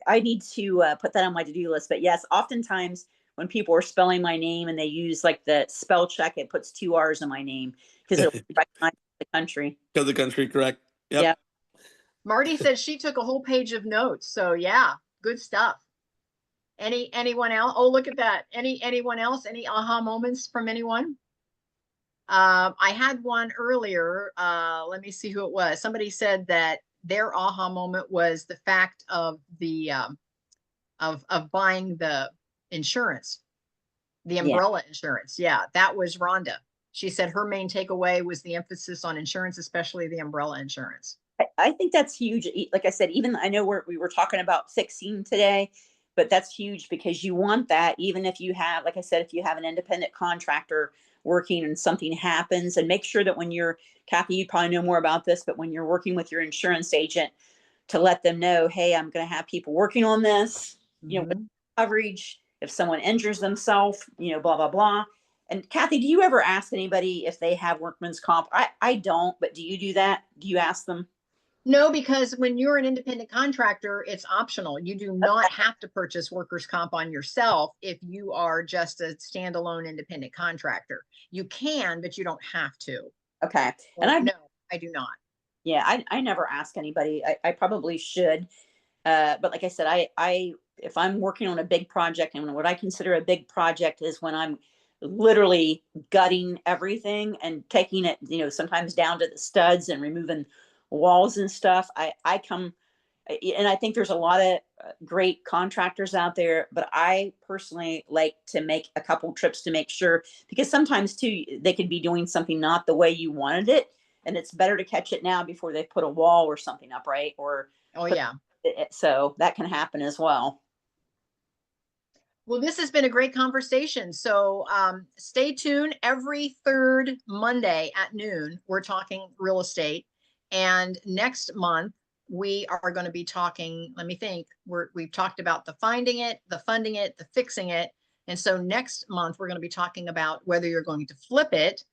I need to put that on my to-do list. But yes, oftentimes when people are spelling my name and they use like the spell check, it puts 2 R's in my name because it'll recognize the country. The country, correct. Yep. Yeah. Marty said she took a whole page of notes. So yeah, good stuff. Anyone else? Oh, look at that. Anyone else? Any aha moments from anyone? I had one earlier. Let me see who it was. Somebody said that their aha moment was the fact of the of buying the insurance, the umbrella insurance. Yeah, that was Rhonda. She said her main takeaway was the emphasis on insurance, especially the umbrella insurance. I think that's huge. Like I said, even I know we were talking about fixing today, but that's huge because you want that even if you have, like I said, if you have an independent contractor working and something happens, and make sure that when you're, Kathy, you probably know more about this, but when you're working with your insurance agent to let them know, hey, I'm going to have people working on this, coverage, if someone injures themselves, blah, blah, blah. And Kathy, do you ever ask anybody if they have workman's comp? I don't, but do you do that? Do you ask them? No, because when you're an independent contractor, it's optional. You do not have to purchase workers' comp on yourself if you are just a standalone independent contractor. You can, but you don't have to. Okay. And I do not. Yeah, I never ask anybody. I probably should. But like I said, I if I'm working on a big project, and what I consider a big project is when I'm literally gutting everything and taking it, sometimes down to the studs and removing walls and stuff. I come, and I think there's a lot of great contractors out there, but I personally like to make a couple trips to make sure, because sometimes too, they could be doing something not the way you wanted it. And it's better to catch it now before they put a wall or something up, right? Or, Oh, yeah. so that can happen as well. Well, this has been a great conversation. So stay tuned. Every third Monday at noon, we're talking real estate. And next month, we are going to be talking, let me think, we've talked about the finding it, the funding it, the fixing it. And so next month, we're going to be talking about whether you're going to flip it,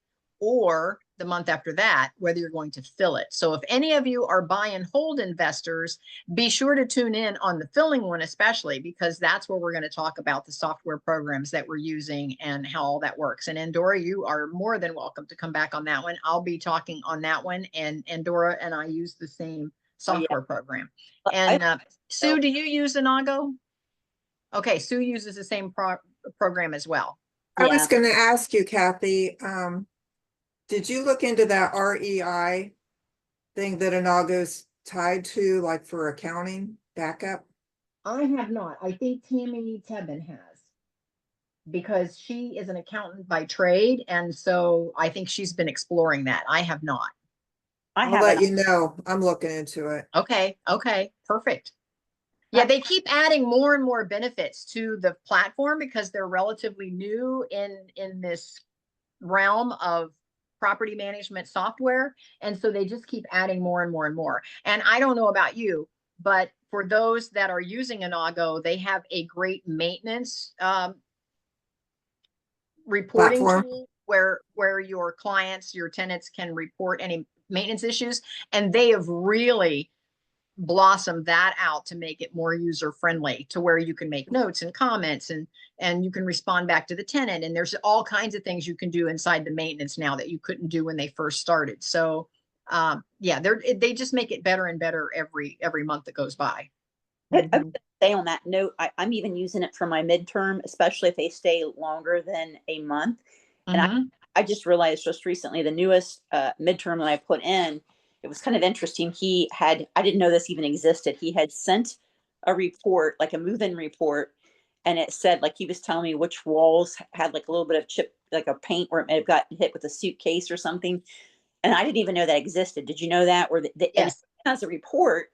or the month after that, whether you're going to fill it. So if any of you are buy and hold investors, be sure to tune in on the filling one, especially because that's where we're going to talk about the software programs that we're using and how all that works. And Andora, you are more than welcome to come back on that one. I'll be talking on that one, and Andora and I use the same software program. And Sue, do you use Inago? Okay, Sue uses the same program as well. I was going to ask you, Kathy, did you look into that REI thing that Inago's tied to, like for accounting backup? I have not. I think Tammy Tebben has, because she is an accountant by trade. And so I think she's been exploring that. I have not. I'll let you know. I'm looking into it. Okay. Okay. Perfect. Yeah, they keep adding more and more benefits to the platform because they're relatively new in this realm of property management software. And so they just keep adding more and more and more. And I don't know about you, but for those that are using Inago, they have a great maintenance reporting tool where your clients, your tenants can report any maintenance issues. And they have really blossom that out to make it more user friendly, to where you can make notes and comments and you can respond back to the tenant. And there's all kinds of things you can do inside the maintenance now that you couldn't do when they first started. So yeah, they just make it better and better every month that goes by. I would say on that note, I'm even using it for my midterm, especially if they stay longer than a month. And I just realized just recently the newest midterm that I put in, it was kind of interesting. I didn't know this even existed. He had sent a report, like a move-in report, and it said, like, he was telling me which walls had like a little bit of chip, like a paint where it may have gotten hit with a suitcase or something. And I didn't even know that existed. Did you know that? Or yes. And as a report,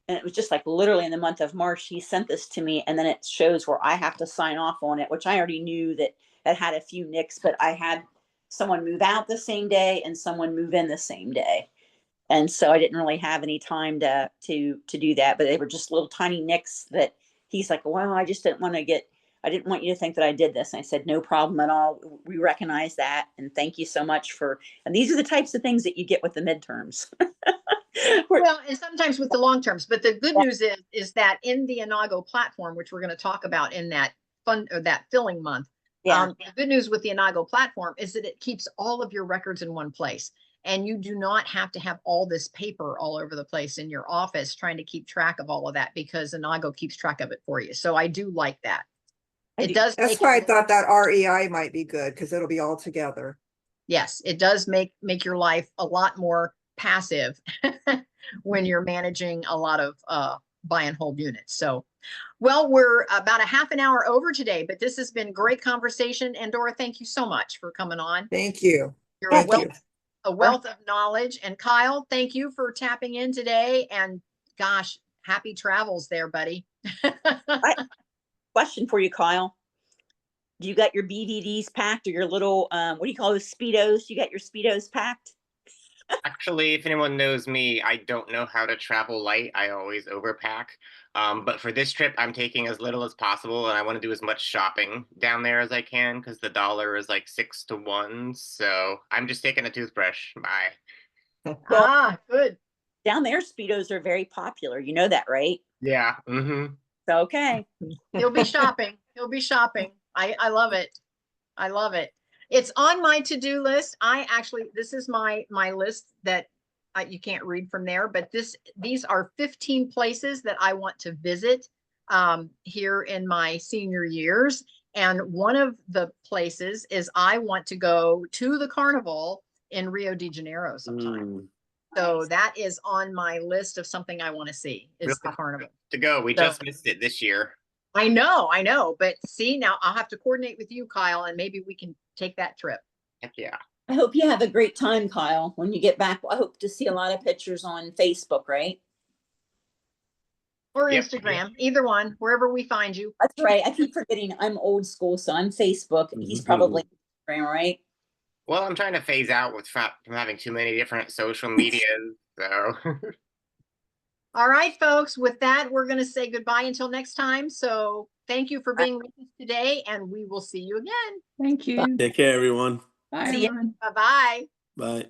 and it was just like literally in the month of March, he sent this to me, and then it shows where I have to sign off on it, which I already knew that it had a few nicks, but I had someone move out the same day and someone move in the same day. And so I didn't really have any time to do that, but they were just little tiny nicks that he's like, well, I didn't want you to think that I did this. And I said, no problem at all. We recognize that. And thank you so much and these are the types of things that you get with the midterms. Well, and sometimes with the long terms, but the good news is that in the Inago platform, which we're going to talk about in that that filling month, the good news with the Inago platform is that it keeps all of your records in one place. And you do not have to have all this paper all over the place in your office trying to keep track of all of that, because Inago keeps track of it for you. So I do like that. It does. That's why I thought that REI might be good, because it'll be all together. Yes, it does make your life a lot more passive when you're managing a lot of buy and hold units. So, well, we're about a half an hour over today, but this has been great conversation. Andora, thank you so much for coming on. Thank you. You're a wealth of knowledge. And Kyle, thank you for tapping in today. And gosh, happy travels there, buddy. Question for you, Kyle. Do you got your BDDs packed, or your little, what do you call those, Speedos? You got your Speedos packed? Actually, if anyone knows me, I don't know how to travel light. I always overpack. But for this trip, I'm taking as little as possible, and I want to do as much shopping down there as I can, because the dollar is like 6 to 1. So I'm just taking a toothbrush. Bye. Well, good. Down there, Speedos are very popular. You know that, right? Yeah. So, okay. He'll be shopping. He'll be shopping. I love it. I love it. It's on my to-do list. This is my list that you can't read from there, but these are 15 places that I want to visit here in my senior years. And one of the places is I want to go to the carnival in Rio de Janeiro sometime. So that is on my list of something I want to see is the carnival. To go. We So- just missed it this year. I know. But see, now I'll have to coordinate with you, Kyle, and maybe we can take that trip. Heck yeah. I hope you have a great time, Kyle, when you get back. I hope to see a lot of pictures on Facebook, right? Or Yep. Instagram, either one, wherever we find you. That's right. I keep forgetting I'm old school, so I'm Facebook. He's probably Instagram, right? Well, I'm trying to phase out from having too many different social medias. So All right, folks, with that, we're going to say goodbye until next time. So thank you for being with us today, and we will see you again. Thank you. Take care, everyone. Bye, See ya. everyone. Bye-bye. Bye.